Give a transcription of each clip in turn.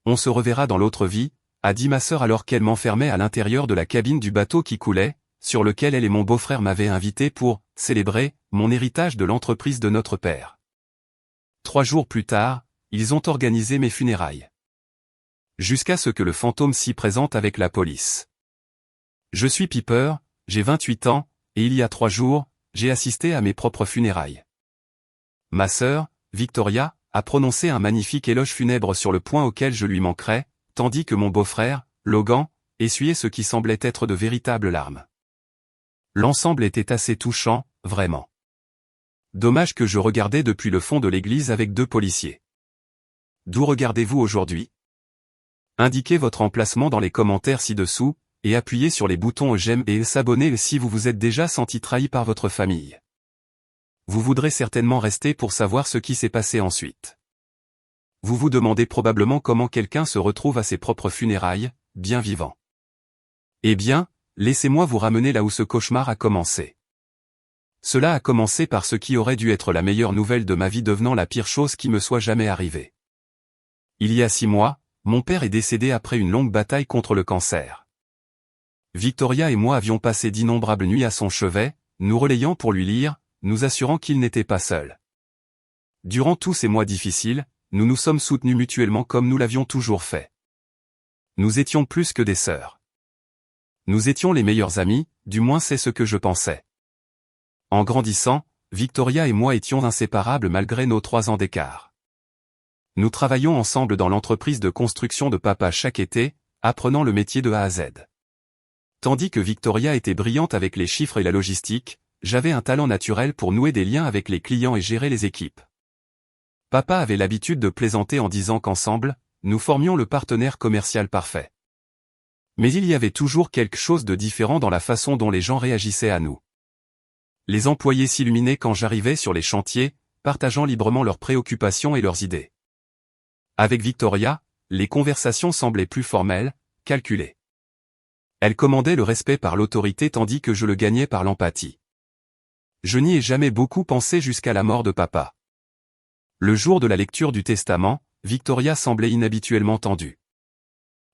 on se reverra dans l'autre vie, a dit ma sœur alors qu'elle m'enfermait à l'intérieur de la cabine du bateau qui coulait, sur lequel elle et mon beau-frère m'avaient invité pour célébrer mon héritage de l'entreprise de notre père. 3 jours plus tard, ils ont organisé mes funérailles. Jusqu'à ce que le fantôme s'y présente avec la police. Je suis Piper, j'ai 28 ans, et il y a 3 jours, j'ai assisté à mes propres funérailles. Ma sœur, Victoria, a prononcé un magnifique éloge funèbre sur le point auquel je lui manquerais, tandis que mon beau-frère, Logan, essuyait ce qui semblait être de véritables larmes. L'ensemble était assez touchant, vraiment. Dommage que je regardais depuis le fond de l'église avec 2 policiers. D'où regardez-vous aujourd'hui? Indiquez votre emplacement dans les commentaires ci-dessous, et appuyez sur les boutons j'aime et s'abonner si vous vous êtes déjà senti trahi par votre famille. Vous voudrez certainement rester pour savoir ce qui s'est passé ensuite. Vous vous demandez probablement comment quelqu'un se retrouve à ses propres funérailles, bien vivant. Eh bien, laissez-moi vous ramener là où ce cauchemar a commencé. Cela a commencé par ce qui aurait dû être la meilleure nouvelle de ma vie devenant la pire chose qui me soit jamais arrivée. Il y a 6 mois, mon père est décédé après une longue bataille contre le cancer. Victoria et moi avions passé d'innombrables nuits à son chevet, nous relayant pour lui lire, nous assurant qu'il n'était pas seul. Durant tous ces mois difficiles, nous nous sommes soutenus mutuellement comme nous l'avions toujours fait. Nous étions plus que des sœurs. Nous étions les meilleurs amis, du moins c'est ce que je pensais. En grandissant, Victoria et moi étions inséparables malgré nos 3 ans d'écart. Nous travaillions ensemble dans l'entreprise de construction de papa chaque été, apprenant le métier de A à Z. Tandis que Victoria était brillante avec les chiffres et la logistique, j'avais un talent naturel pour nouer des liens avec les clients et gérer les équipes. Papa avait l'habitude de plaisanter en disant qu'ensemble, nous formions le partenaire commercial parfait. Mais il y avait toujours quelque chose de différent dans la façon dont les gens réagissaient à nous. Les employés s'illuminaient quand j'arrivais sur les chantiers, partageant librement leurs préoccupations et leurs idées. Avec Victoria, les conversations semblaient plus formelles, calculées. Elle commandait le respect par l'autorité tandis que je le gagnais par l'empathie. Je n'y ai jamais beaucoup pensé jusqu'à la mort de papa. Le jour de la lecture du testament, Victoria semblait inhabituellement tendue.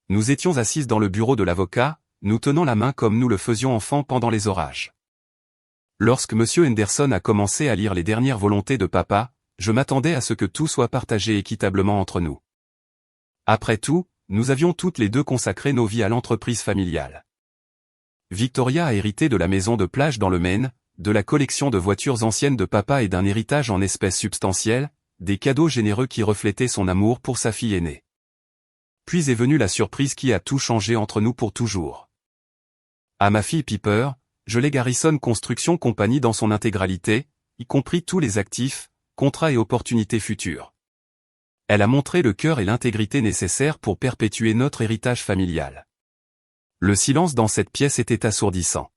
Nous étions assises dans le bureau de l'avocat, nous tenant la main comme nous le faisions enfant pendant les orages. Lorsque M. Henderson a commencé à lire les dernières volontés de papa, je m'attendais à ce que tout soit partagé équitablement entre nous. Après tout, nous avions toutes les 2 consacré nos vies à l'entreprise familiale. Victoria a hérité de la maison de plage dans le Maine, de la collection de voitures anciennes de papa et d'un héritage en espèces substantielles, des cadeaux généreux qui reflétaient son amour pour sa fille aînée. Puis est venue la surprise qui a tout changé entre nous pour toujours. À ma fille Piper, je lègue Harrison Construction Company dans son intégralité, y compris tous les actifs, contrats et opportunités futures. Elle a montré le cœur et l'intégrité nécessaires pour perpétuer notre héritage familial. Le silence dans cette pièce était assourdissant.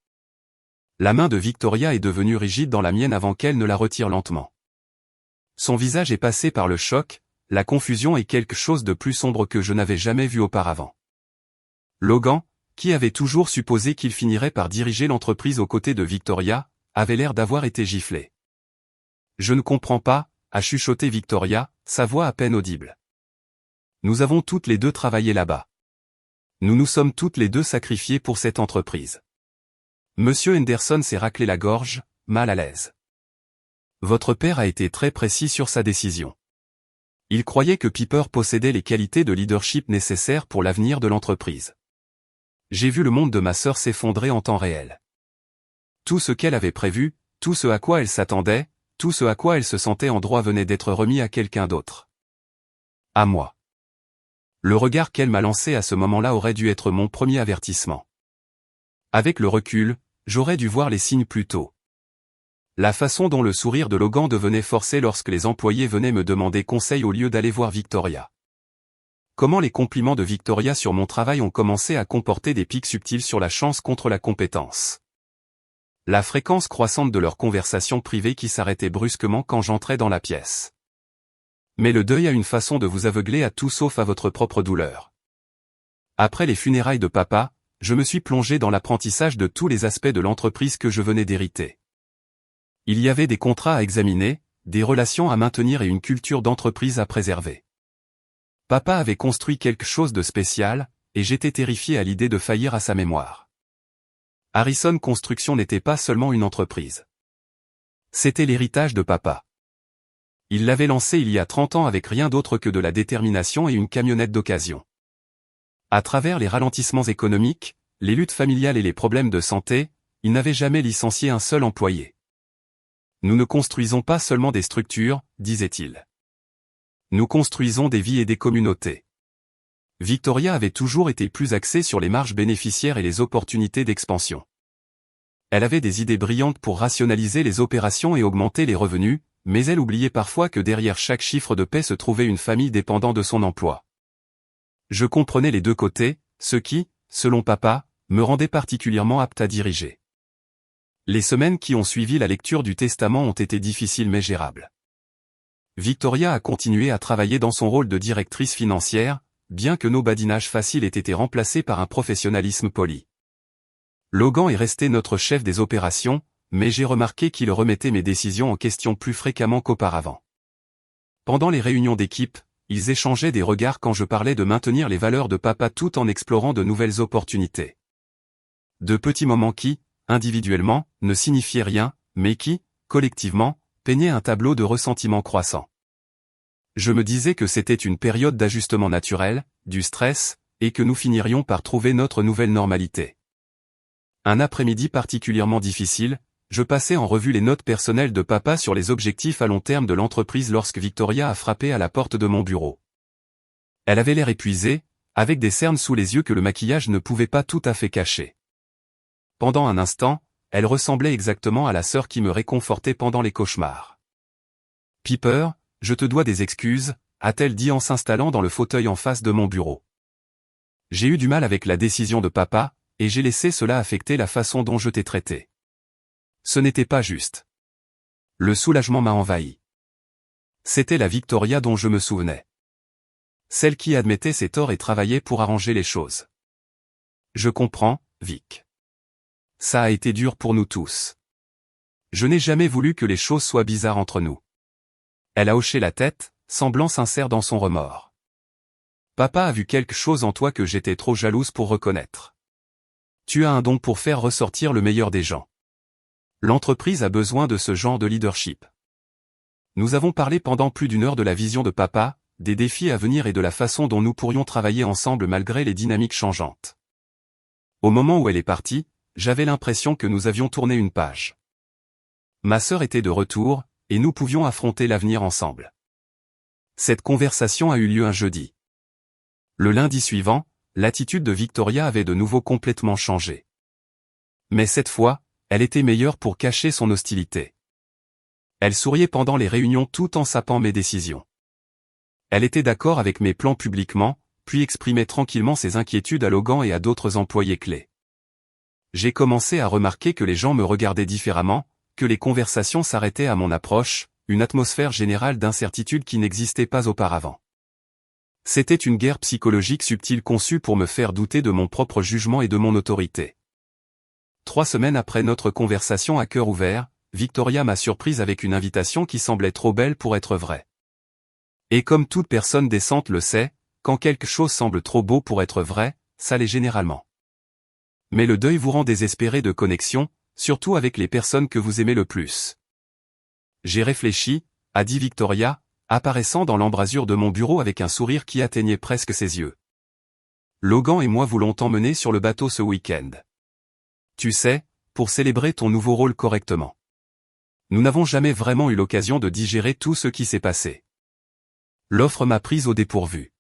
La main de Victoria est devenue rigide dans la mienne avant qu'elle ne la retire lentement. Son visage est passé par le choc, la confusion et quelque chose de plus sombre que je n'avais jamais vu auparavant. Logan, qui avait toujours supposé qu'il finirait par diriger l'entreprise aux côtés de Victoria, avait l'air d'avoir été giflé. Je ne comprends pas, a chuchoté Victoria, sa voix à peine audible. Nous avons toutes les 2 travaillé là-bas. Nous nous sommes toutes les 2 sacrifiées pour cette entreprise. Monsieur Henderson s'est raclé la gorge, mal à l'aise. Votre père a été très précis sur sa décision. Il croyait que Piper possédait les qualités de leadership nécessaires pour l'avenir de l'entreprise. J'ai vu le monde de ma sœur s'effondrer en temps réel. Tout ce qu'elle avait prévu, tout ce à quoi elle s'attendait, tout ce à quoi elle se sentait en droit venait d'être remis à quelqu'un d'autre. À moi. Le regard qu'elle m'a lancé à ce moment-là aurait dû être mon premier avertissement. Avec le recul, j'aurais dû voir les signes plus tôt. La façon dont le sourire de Logan devenait forcé lorsque les employés venaient me demander conseil au lieu d'aller voir Victoria. Comment les compliments de Victoria sur mon travail ont commencé à comporter des pics subtils sur la chance contre la compétence. La fréquence croissante de leurs conversations privées qui s'arrêtaient brusquement quand j'entrais dans la pièce. Mais le deuil a une façon de vous aveugler à tout sauf à votre propre douleur. Après les funérailles de papa, je me suis plongé dans l'apprentissage de tous les aspects de l'entreprise que je venais d'hériter. Il y avait des contrats à examiner, des relations à maintenir et une culture d'entreprise à préserver. Papa avait construit quelque chose de spécial, et j'étais terrifié à l'idée de faillir à sa mémoire. Harrison Construction n'était pas seulement une entreprise. C'était l'héritage de papa. Il l'avait lancé il y a 30 ans avec rien d'autre que de la détermination et une camionnette d'occasion. À travers les ralentissements économiques, les luttes familiales et les problèmes de santé, il n'avait jamais licencié un seul employé. Nous ne construisons pas seulement des structures, disait-il. Nous construisons des vies et des communautés. Victoria avait toujours été plus axée sur les marges bénéficiaires et les opportunités d'expansion. Elle avait des idées brillantes pour rationaliser les opérations et augmenter les revenus, mais elle oubliait parfois que derrière chaque chiffre de paie se trouvait une famille dépendant de son emploi. Je comprenais les deux côtés, ce qui, selon papa, me rendait particulièrement apte à diriger. Les semaines qui ont suivi la lecture du testament ont été difficiles mais gérables. Victoria a continué à travailler dans son rôle de directrice financière, bien que nos badinages faciles aient été remplacés par un professionnalisme poli. Logan est resté notre chef des opérations, mais j'ai remarqué qu'il remettait mes décisions en question plus fréquemment qu'auparavant. Pendant les réunions d'équipe, ils échangeaient des regards quand je parlais de maintenir les valeurs de papa tout en explorant de nouvelles opportunités. De petits moments qui, individuellement, ne signifiaient rien, mais qui, collectivement, peignaient un tableau de ressentiment croissant. Je me disais que c'était une période d'ajustement naturel, du stress, et que nous finirions par trouver notre nouvelle normalité. Un après-midi particulièrement difficile, je passais en revue les notes personnelles de papa sur les objectifs à long terme de l'entreprise lorsque Victoria a frappé à la porte de mon bureau. Elle avait l'air épuisée, avec des cernes sous les yeux que le maquillage ne pouvait pas tout à fait cacher. Pendant un instant, elle ressemblait exactement à la sœur qui me réconfortait pendant les cauchemars. « Piper, je te dois des excuses », a-t-elle dit en s'installant dans le fauteuil en face de mon bureau. J'ai eu du mal avec la décision de papa, et j'ai laissé cela affecter la façon dont je t'ai traité. Ce n'était pas juste. Le soulagement m'a envahi. C'était la Victoria dont je me souvenais. Celle qui admettait ses torts et travaillait pour arranger les choses. Je comprends, Vic. Ça a été dur pour nous tous. Je n'ai jamais voulu que les choses soient bizarres entre nous. Elle a hoché la tête, semblant sincère dans son remords. Papa a vu quelque chose en toi que j'étais trop jalouse pour reconnaître. Tu as un don pour faire ressortir le meilleur des gens. L'entreprise a besoin de ce genre de leadership. Nous avons parlé pendant plus d'une heure de la vision de papa, des défis à venir et de la façon dont nous pourrions travailler ensemble malgré les dynamiques changeantes. Au moment où elle est partie, j'avais l'impression que nous avions tourné une page. Ma sœur était de retour, et nous pouvions affronter l'avenir ensemble. Cette conversation a eu lieu un jeudi. Le lundi suivant, l'attitude de Victoria avait de nouveau complètement changé. Mais cette fois, elle était meilleure pour cacher son hostilité. Elle souriait pendant les réunions tout en sapant mes décisions. Elle était d'accord avec mes plans publiquement, puis exprimait tranquillement ses inquiétudes à Logan et à d'autres employés clés. J'ai commencé à remarquer que les gens me regardaient différemment, que les conversations s'arrêtaient à mon approche, une atmosphère générale d'incertitude qui n'existait pas auparavant. C'était une guerre psychologique subtile conçue pour me faire douter de mon propre jugement et de mon autorité. 3 semaines après notre conversation à cœur ouvert, Victoria m'a surprise avec une invitation qui semblait trop belle pour être vraie. Et comme toute personne décente le sait, quand quelque chose semble trop beau pour être vrai, ça l'est généralement. Mais le deuil vous rend désespéré de connexion, surtout avec les personnes que vous aimez le plus. J'ai réfléchi, a dit Victoria, apparaissant dans l'embrasure de mon bureau avec un sourire qui atteignait presque ses yeux. Logan et moi voulons t'emmener sur le bateau ce week-end. Tu sais, pour célébrer ton nouveau rôle correctement. Nous n'avons jamais vraiment eu l'occasion de digérer tout ce qui s'est passé. L'offre m'a prise au dépourvu.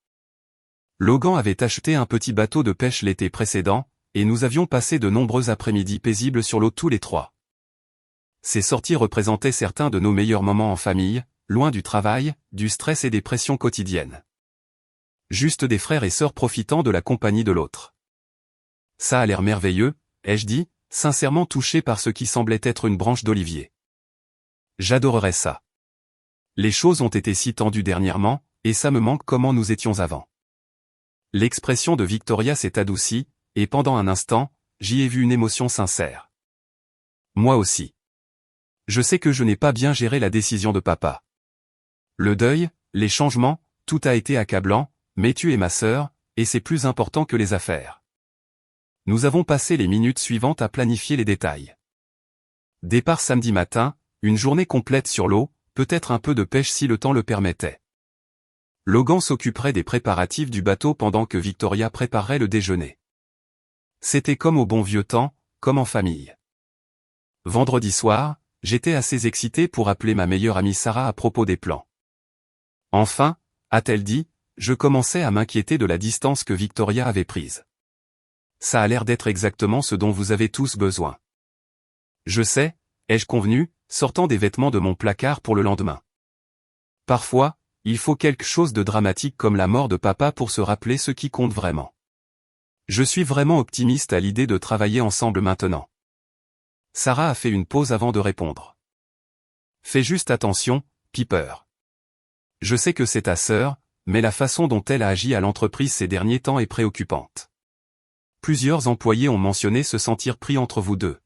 Logan avait acheté un petit bateau de pêche l'été précédent, et nous avions passé de nombreux après-midi paisibles sur l'eau tous les trois. Ces sorties représentaient certains de nos meilleurs moments en famille, loin du travail, du stress et des pressions quotidiennes. Juste des frères et sœurs profitant de la compagnie de l'autre. Ça a l'air merveilleux, ai-je dit, sincèrement touché par ce qui semblait être une branche d'olivier. J'adorerais ça. Les choses ont été si tendues dernièrement, et ça me manque comment nous étions avant. L'expression de Victoria s'est adoucie, et pendant un instant, j'y ai vu une émotion sincère. Moi aussi. Je sais que je n'ai pas bien géré la décision de papa. Le deuil, les changements, tout a été accablant, Mais tu es ma sœur, et c'est plus important que les affaires. Nous avons passé les minutes suivantes à planifier les détails. Départ samedi matin, une journée complète sur l'eau, peut-être un peu de pêche si le temps le permettait. Logan s'occuperait des préparatifs du bateau pendant que Victoria préparerait le déjeuner. C'était comme au bon vieux temps, comme en famille. Vendredi soir, j'étais assez excité pour appeler ma meilleure amie Sarah à propos des plans. Enfin, a-t-elle dit, je commençais à m'inquiéter de la distance que Victoria avait prise. Ça a l'air d'être exactement ce dont vous avez tous besoin. Je sais, ai-je convenu, sortant des vêtements de mon placard pour le lendemain. Parfois, il faut quelque chose de dramatique comme la mort de papa pour se rappeler ce qui compte vraiment. Je suis vraiment optimiste à l'idée de travailler ensemble maintenant. Sarah a fait une pause avant de répondre. Fais juste attention, Piper. Je sais que c'est ta sœur, mais la façon dont elle a agi à l'entreprise ces derniers temps est préoccupante. Plusieurs employés ont mentionné se sentir pris entre vous deux.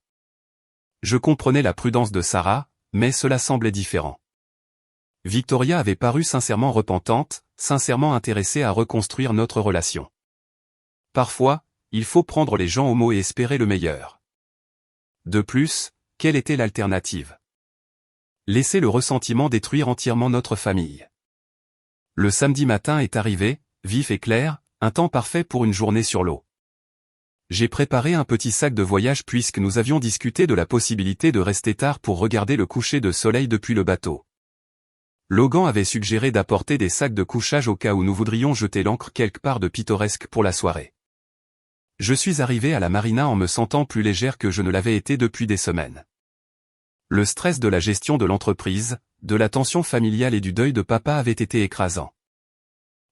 Je comprenais la prudence de Sarah, mais cela semblait différent. Victoria avait paru sincèrement repentante, sincèrement intéressée à reconstruire notre relation. Parfois, il faut prendre les gens au mot et espérer le meilleur. De plus, quelle était l'alternative? Laisser le ressentiment détruire entièrement notre famille. Le samedi matin est arrivé, vif et clair, un temps parfait pour une journée sur l'eau. J'ai préparé un petit sac de voyage puisque nous avions discuté de la possibilité de rester tard pour regarder le coucher de soleil depuis le bateau. Logan avait suggéré d'apporter des sacs de couchage au cas où nous voudrions jeter l'ancre quelque part de pittoresque pour la soirée. Je suis arrivé à la marina en me sentant plus légère que je ne l'avais été depuis des semaines. Le stress de la gestion de l'entreprise, de la tension familiale et du deuil de papa avait été écrasant.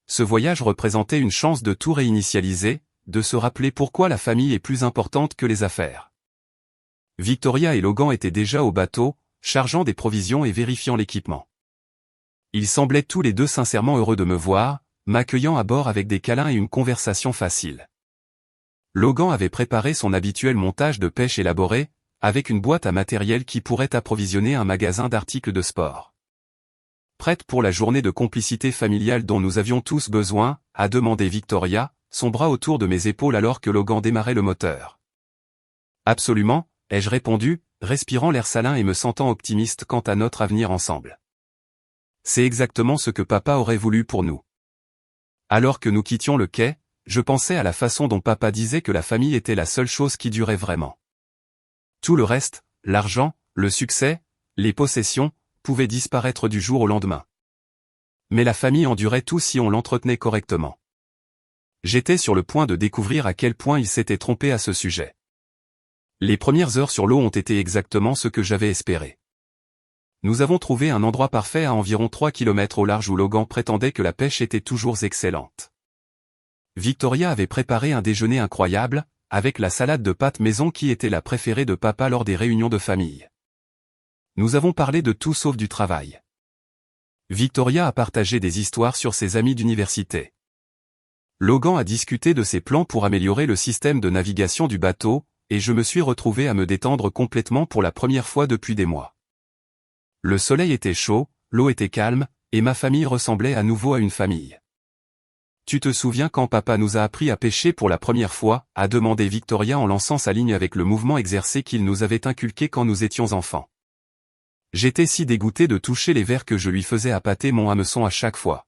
Ce voyage représentait une chance de tout réinitialiser, de se rappeler pourquoi la famille est plus importante que les affaires. Victoria et Logan étaient déjà au bateau, chargeant des provisions et vérifiant l'équipement. Ils semblaient tous les deux sincèrement heureux de me voir, m'accueillant à bord avec des câlins et une conversation facile. Logan avait préparé son habituel montage de pêche élaboré, avec une boîte à matériel qui pourrait approvisionner un magasin d'articles de sport. Prête pour la journée de complicité familiale dont nous avions tous besoin, a demandé Victoria, son bras autour de mes épaules alors que Logan démarrait le moteur. Absolument, ai-je répondu, respirant l'air salin et me sentant optimiste quant à notre avenir ensemble. C'est exactement ce que papa aurait voulu pour nous. Alors que nous quittions le quai, je pensais à la façon dont papa disait que la famille était la seule chose qui durait vraiment. Tout le reste, l'argent, le succès, les possessions, pouvait disparaître du jour au lendemain. Mais la famille endurait tout si on l'entretenait correctement. J'étais sur le point de découvrir à quel point il s'était trompé à ce sujet. Les premières heures sur l'eau ont été exactement ce que j'avais espéré. Nous avons trouvé un endroit parfait à environ 3 km au large où Logan prétendait que la pêche était toujours excellente. Victoria avait préparé un déjeuner incroyable, avec la salade de pâtes maison qui était la préférée de papa lors des réunions de famille. Nous avons parlé de tout sauf du travail. Victoria a partagé des histoires sur ses amis d'université. Logan a discuté de ses plans pour améliorer le système de navigation du bateau, et je me suis retrouvé à me détendre complètement pour la première fois depuis des mois. Le soleil était chaud, l'eau était calme, et ma famille ressemblait à nouveau à une famille. Tu te souviens quand papa nous a appris à pêcher pour la première fois, a demandé Victoria en lançant sa ligne avec le mouvement exercé qu'il nous avait inculqué quand nous étions enfants. J'étais si dégoûté de toucher les vers que je lui faisais appâter mon hameçon à chaque fois.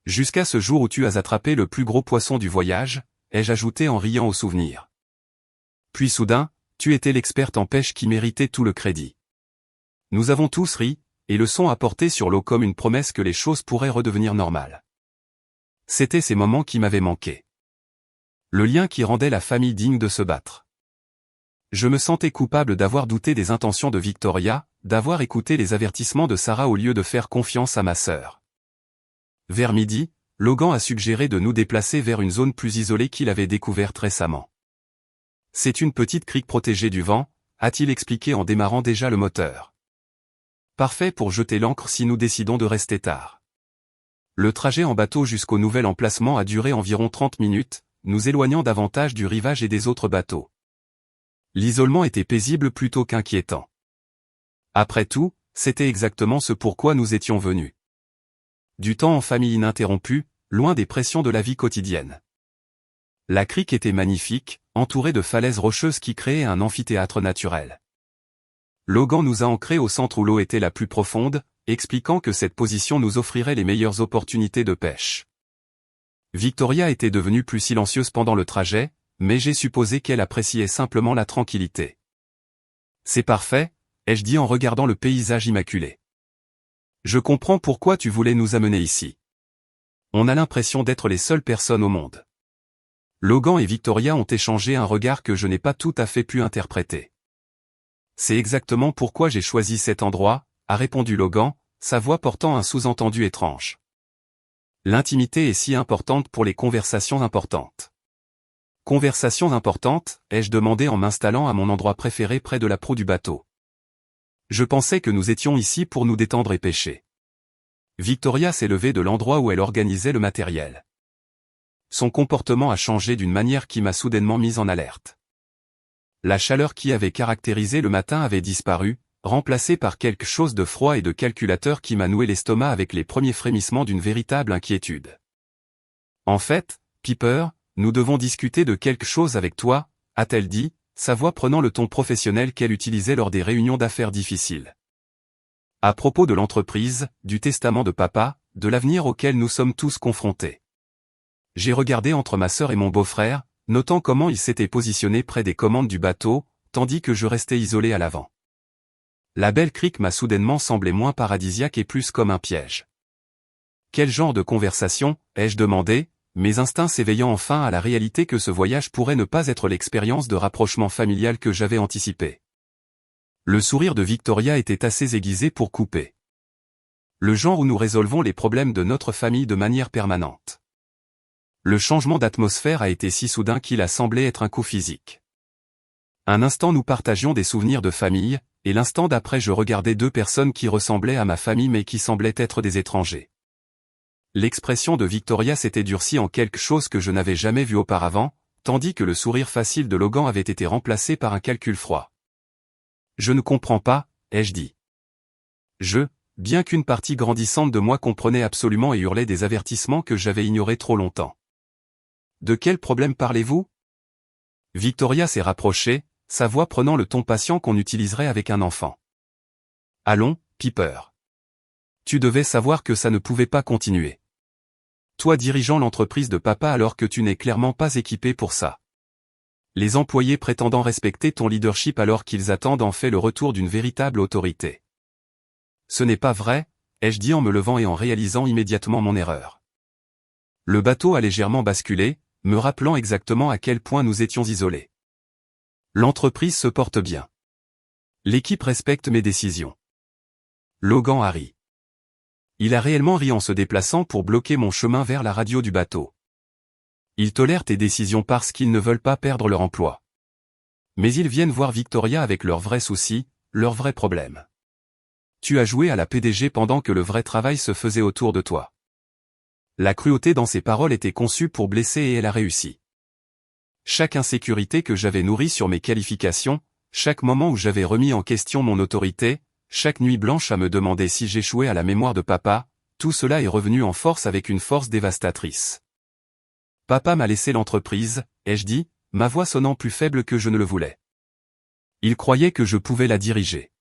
Jusqu'à ce jour où tu as attrapé le plus gros poisson du voyage, ai-je ajouté en riant au souvenir. Puis soudain, tu étais l'experte en pêche qui méritait tout le crédit. Nous avons tous ri, et le son a porté sur l'eau comme une promesse que les choses pourraient redevenir normales. C'étaient ces moments qui m'avaient manqué. Le lien qui rendait la famille digne de se battre. Je me sentais coupable d'avoir douté des intentions de Victoria, d'avoir écouté les avertissements de Sarah au lieu de faire confiance à ma sœur. Vers midi, Logan a suggéré de nous déplacer vers une zone plus isolée qu'il avait découverte récemment. C'est une petite crique protégée du vent, a-t-il expliqué en démarrant déjà le moteur. Parfait pour jeter l'ancre si nous décidons de rester tard. Le trajet en bateau jusqu'au nouvel emplacement a duré environ 30 minutes, nous éloignant davantage du rivage et des autres bateaux. L'isolement était paisible plutôt qu'inquiétant. Après tout, c'était exactement ce pourquoi nous étions venus. Du temps en famille ininterrompu, loin des pressions de la vie quotidienne. La crique était magnifique, entourée de falaises rocheuses qui créaient un amphithéâtre naturel. Logan nous a ancrés au centre où l'eau était la plus profonde, expliquant que cette position nous offrirait les meilleures opportunités de pêche. Victoria était devenue plus silencieuse pendant le trajet, mais j'ai supposé qu'elle appréciait simplement la tranquillité. C'est parfait, ai-je dit en regardant le paysage immaculé. Je comprends pourquoi tu voulais nous amener ici. On a l'impression d'être les seules personnes au monde. Logan et Victoria ont échangé un regard que je n'ai pas tout à fait pu interpréter. C'est exactement pourquoi j'ai choisi cet endroit, a répondu Logan, sa voix portant un sous-entendu étrange. L'intimité est si importante pour les conversations importantes. Conversations importantes, ai-je demandé en m'installant à mon endroit préféré près de la proue du bateau. Je pensais que nous étions ici pour nous détendre et pêcher. Victoria s'est levée de l'endroit où elle organisait le matériel. Son comportement a changé d'une manière qui m'a soudainement mise en alerte. La chaleur qui avait caractérisé le matin avait disparu, remplacée par quelque chose de froid et de calculateur qui m'a noué l'estomac avec les premiers frémissements d'une véritable inquiétude. En fait, Piper, nous devons discuter de quelque chose avec toi, a-t-elle dit, sa voix prenant le ton professionnel qu'elle utilisait lors des réunions d'affaires difficiles. À propos de l'entreprise, du testament de papa, de l'avenir auquel nous sommes tous confrontés. J'ai regardé entre ma sœur et mon beau-frère, notant comment ils s'étaient positionnés près des commandes du bateau, tandis que je restais isolé à l'avant. La belle crique m'a soudainement semblé moins paradisiaque et plus comme un piège. Quel genre de conversation, ai-je demandé, mes instincts s'éveillant enfin à la réalité que ce voyage pourrait ne pas être l'expérience de rapprochement familial que j'avais anticipé. Le sourire de Victoria était assez aiguisé pour couper. Le genre où nous résolvons les problèmes de notre famille de manière permanente. Le changement d'atmosphère a été si soudain qu'il a semblé être un coup physique. Un instant nous partagions des souvenirs de famille, et l'instant d'après je regardais deux personnes qui ressemblaient à ma famille mais qui semblaient être des étrangers. L'expression de Victoria s'était durcie en quelque chose que je n'avais jamais vu auparavant, tandis que le sourire facile de Logan avait été remplacé par un calcul froid. Je ne comprends pas, ai-je dit. Bien qu'une partie grandissante de moi comprenait absolument et hurlait des avertissements que j'avais ignorés trop longtemps. De quel problème parlez-vous? Victoria s'est rapprochée, sa voix prenant le ton patient qu'on utiliserait avec un enfant. Allons, Piper. Tu devais savoir que ça ne pouvait pas continuer. Toi dirigeant l'entreprise de papa alors que tu n'es clairement pas équipé pour ça. Les employés prétendant respecter ton leadership alors qu'ils attendent en fait le retour d'une véritable autorité. Ce n'est pas vrai, ai-je dit en me levant et en réalisant immédiatement mon erreur. Le bateau a légèrement basculé, me rappelant exactement à quel point nous étions isolés. L'entreprise se porte bien. L'équipe respecte mes décisions. Logan a ri. Il a réellement ri en se déplaçant pour bloquer mon chemin vers la radio du bateau. Ils tolèrent tes décisions parce qu'ils ne veulent pas perdre leur emploi. Mais ils viennent voir Victoria avec leurs vrais soucis, leurs vrais problèmes. Tu as joué à la PDG pendant que le vrai travail se faisait autour de toi. La cruauté dans ses paroles était conçue pour blesser et elle a réussi. Chaque insécurité que j'avais nourrie sur mes qualifications, chaque moment où j'avais remis en question mon autorité, chaque nuit blanche à me demander si j'échouais à la mémoire de papa, tout cela est revenu en force avec une force dévastatrice. Papa m'a laissé l'entreprise, ai-je dit, ma voix sonnant plus faible que je ne le voulais. Il croyait que je pouvais la diriger.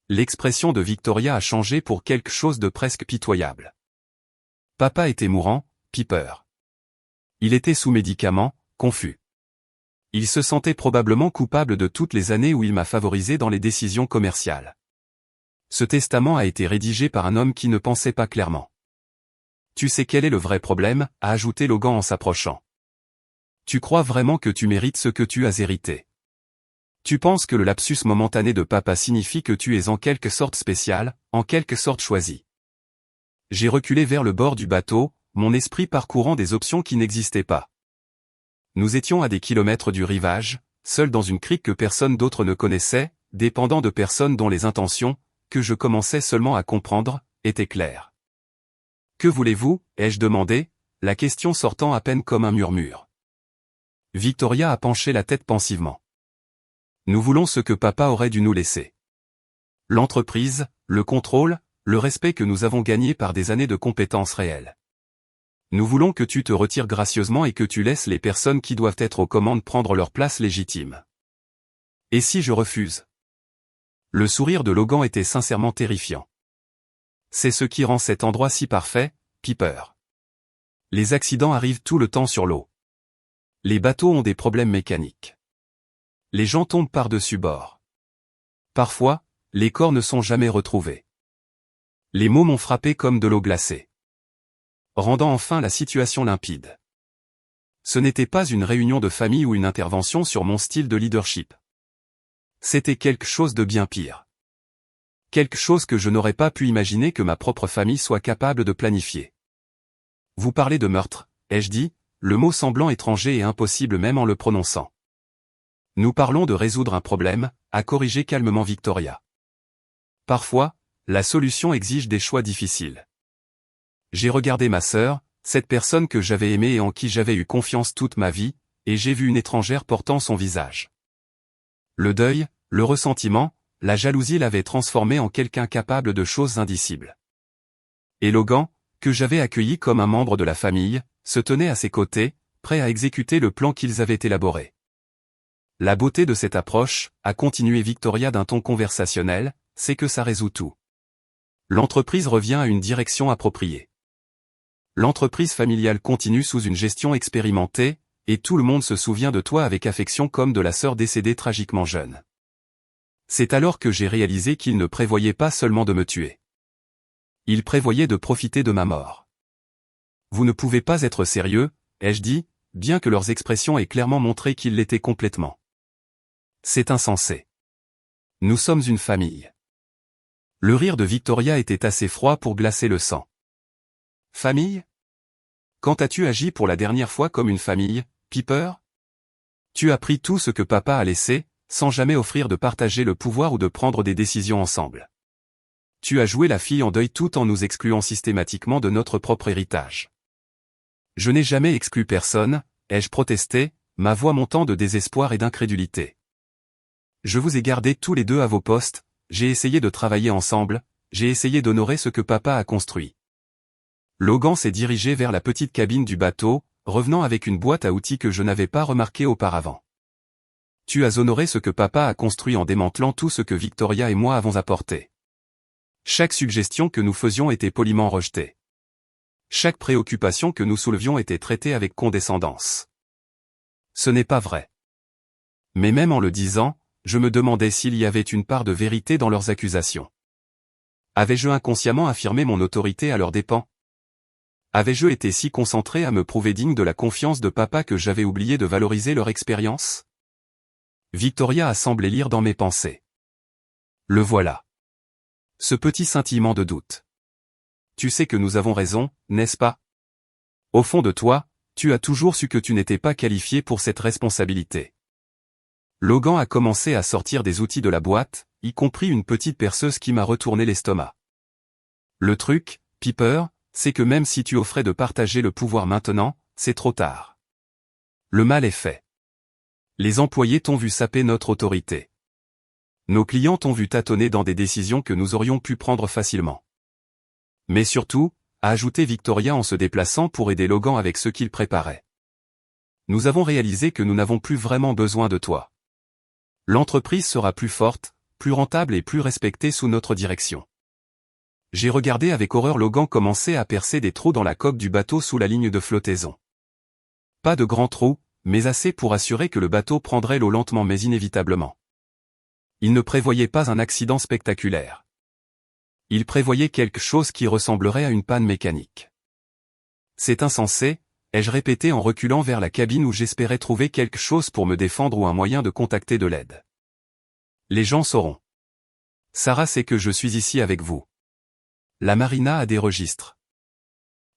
L'expression de Victoria a changé pour quelque chose de presque pitoyable. Papa était mourant, Piper. Il était sous médicaments, confus. Il se sentait probablement coupable de toutes les années où il m'a favorisé dans les décisions commerciales. Ce testament a été rédigé par un homme qui ne pensait pas clairement. Tu sais quel est le vrai problème, a ajouté Logan en s'approchant. Tu crois vraiment que tu mérites ce que tu as hérité. Tu penses que le lapsus momentané de papa signifie que tu es en quelque sorte spécial, en quelque sorte choisi. J'ai reculé vers le bord du bateau, mon esprit parcourant des options qui n'existaient pas. Nous étions à des kilomètres du rivage, seuls dans une crique que personne d'autre ne connaissait, dépendant de personnes dont les intentions, que je commençais seulement à comprendre, étaient claires. Que voulez-vous, ai-je demandé, la question sortant à peine comme un murmure. Victoria a penché la tête pensivement. Nous voulons ce que papa aurait dû nous laisser. L'entreprise, le contrôle, le respect que nous avons gagné par des années de compétences réelles. Nous voulons que tu te retires gracieusement et que tu laisses les personnes qui doivent être aux commandes prendre leur place légitime. Et si je refuse? Le sourire de Logan était sincèrement terrifiant. C'est ce qui rend cet endroit si parfait, Piper. Les accidents arrivent tout le temps sur l'eau. Les bateaux ont des problèmes mécaniques. Les gens tombent par-dessus bord. Parfois, les corps ne sont jamais retrouvés. Les mots m'ont frappé comme de l'eau glacée, rendant enfin la situation limpide. Ce n'était pas une réunion de famille ou une intervention sur mon style de leadership. C'était quelque chose de bien pire. Quelque chose que je n'aurais pas pu imaginer que ma propre famille soit capable de planifier. Vous parlez de meurtre, ai-je dit, le mot semblant étranger et impossible même en le prononçant. Nous parlons de résoudre un problème, a corrigé calmement Victoria. Parfois, la solution exige des choix difficiles. J'ai regardé ma sœur, cette personne que j'avais aimée et en qui j'avais eu confiance toute ma vie, et j'ai vu une étrangère portant son visage. Le deuil, le ressentiment, la jalousie l'avaient transformé en quelqu'un capable de choses indicibles. Et Logan, que j'avais accueilli comme un membre de la famille, se tenait à ses côtés, prêt à exécuter le plan qu'ils avaient élaboré. La beauté de cette approche, a continué Victoria d'un ton conversationnel, c'est que ça résout tout. L'entreprise revient à une direction appropriée. L'entreprise familiale continue sous une gestion expérimentée, et tout le monde se souvient de toi avec affection comme de la sœur décédée tragiquement jeune. C'est alors que j'ai réalisé qu'ils ne prévoyaient pas seulement de me tuer. Ils prévoyaient de profiter de ma mort. Vous ne pouvez pas être sérieux, ai-je dit, bien que leurs expressions aient clairement montré qu'ils l'étaient complètement. C'est insensé. Nous sommes une famille. Le rire de Victoria était assez froid pour glacer le sang. Famille? Quand as-tu agi pour la dernière fois comme une famille, Piper? Tu as pris tout ce que papa a laissé, sans jamais offrir de partager le pouvoir ou de prendre des décisions ensemble. Tu as joué la fille en deuil tout en nous excluant systématiquement de notre propre héritage. Je n'ai jamais exclu personne, ai-je protesté, ma voix montant de désespoir et d'incrédulité. Je vous ai gardés tous les deux à vos postes, j'ai essayé de travailler ensemble, j'ai essayé d'honorer ce que papa a construit. Logan s'est dirigé vers la petite cabine du bateau, revenant avec une boîte à outils que je n'avais pas remarqué auparavant. Tu as honoré ce que papa a construit en démantelant tout ce que Victoria et moi avons apporté. Chaque suggestion que nous faisions était poliment rejetée. Chaque préoccupation que nous soulevions était traitée avec condescendance. Ce n'est pas vrai. Mais même en le disant, je me demandais s'il y avait une part de vérité dans leurs accusations. Avais-je inconsciemment affirmé mon autorité à leurs dépens? Avais-je été si concentré à me prouver digne de la confiance de papa que j'avais oublié de valoriser leur expérience? Victoria a semblé lire dans mes pensées. Le voilà. Ce petit scintillement de doute. Tu sais que nous avons raison, n'est-ce pas? Au fond de toi, tu as toujours su que tu n'étais pas qualifié pour cette responsabilité. Logan a commencé à sortir des outils de la boîte, y compris une petite perceuse qui m'a retourné l'estomac. Le truc, Piper, c'est que même si tu offrais de partager le pouvoir maintenant, c'est trop tard. Le mal est fait. Les employés t'ont vu saper notre autorité. Nos clients t'ont vu tâtonner dans des décisions que nous aurions pu prendre facilement. Mais surtout, a ajouté Victoria en se déplaçant pour aider Logan avec ce qu'il préparait. Nous avons réalisé que nous n'avons plus vraiment besoin de toi. L'entreprise sera plus forte, plus rentable et plus respectée sous notre direction. J'ai regardé avec horreur Logan commencer à percer des trous dans la coque du bateau sous la ligne de flottaison. Pas de grands trous, mais assez pour assurer que le bateau prendrait l'eau lentement mais inévitablement. Il ne prévoyait pas un accident spectaculaire. Il prévoyait quelque chose qui ressemblerait à une panne mécanique. C'est insensé, ai-je répété en reculant vers la cabine où j'espérais trouver quelque chose pour me défendre ou un moyen de contacter de l'aide. Les gens sauront. Sarah sait que je suis ici avec vous. La marina a des registres.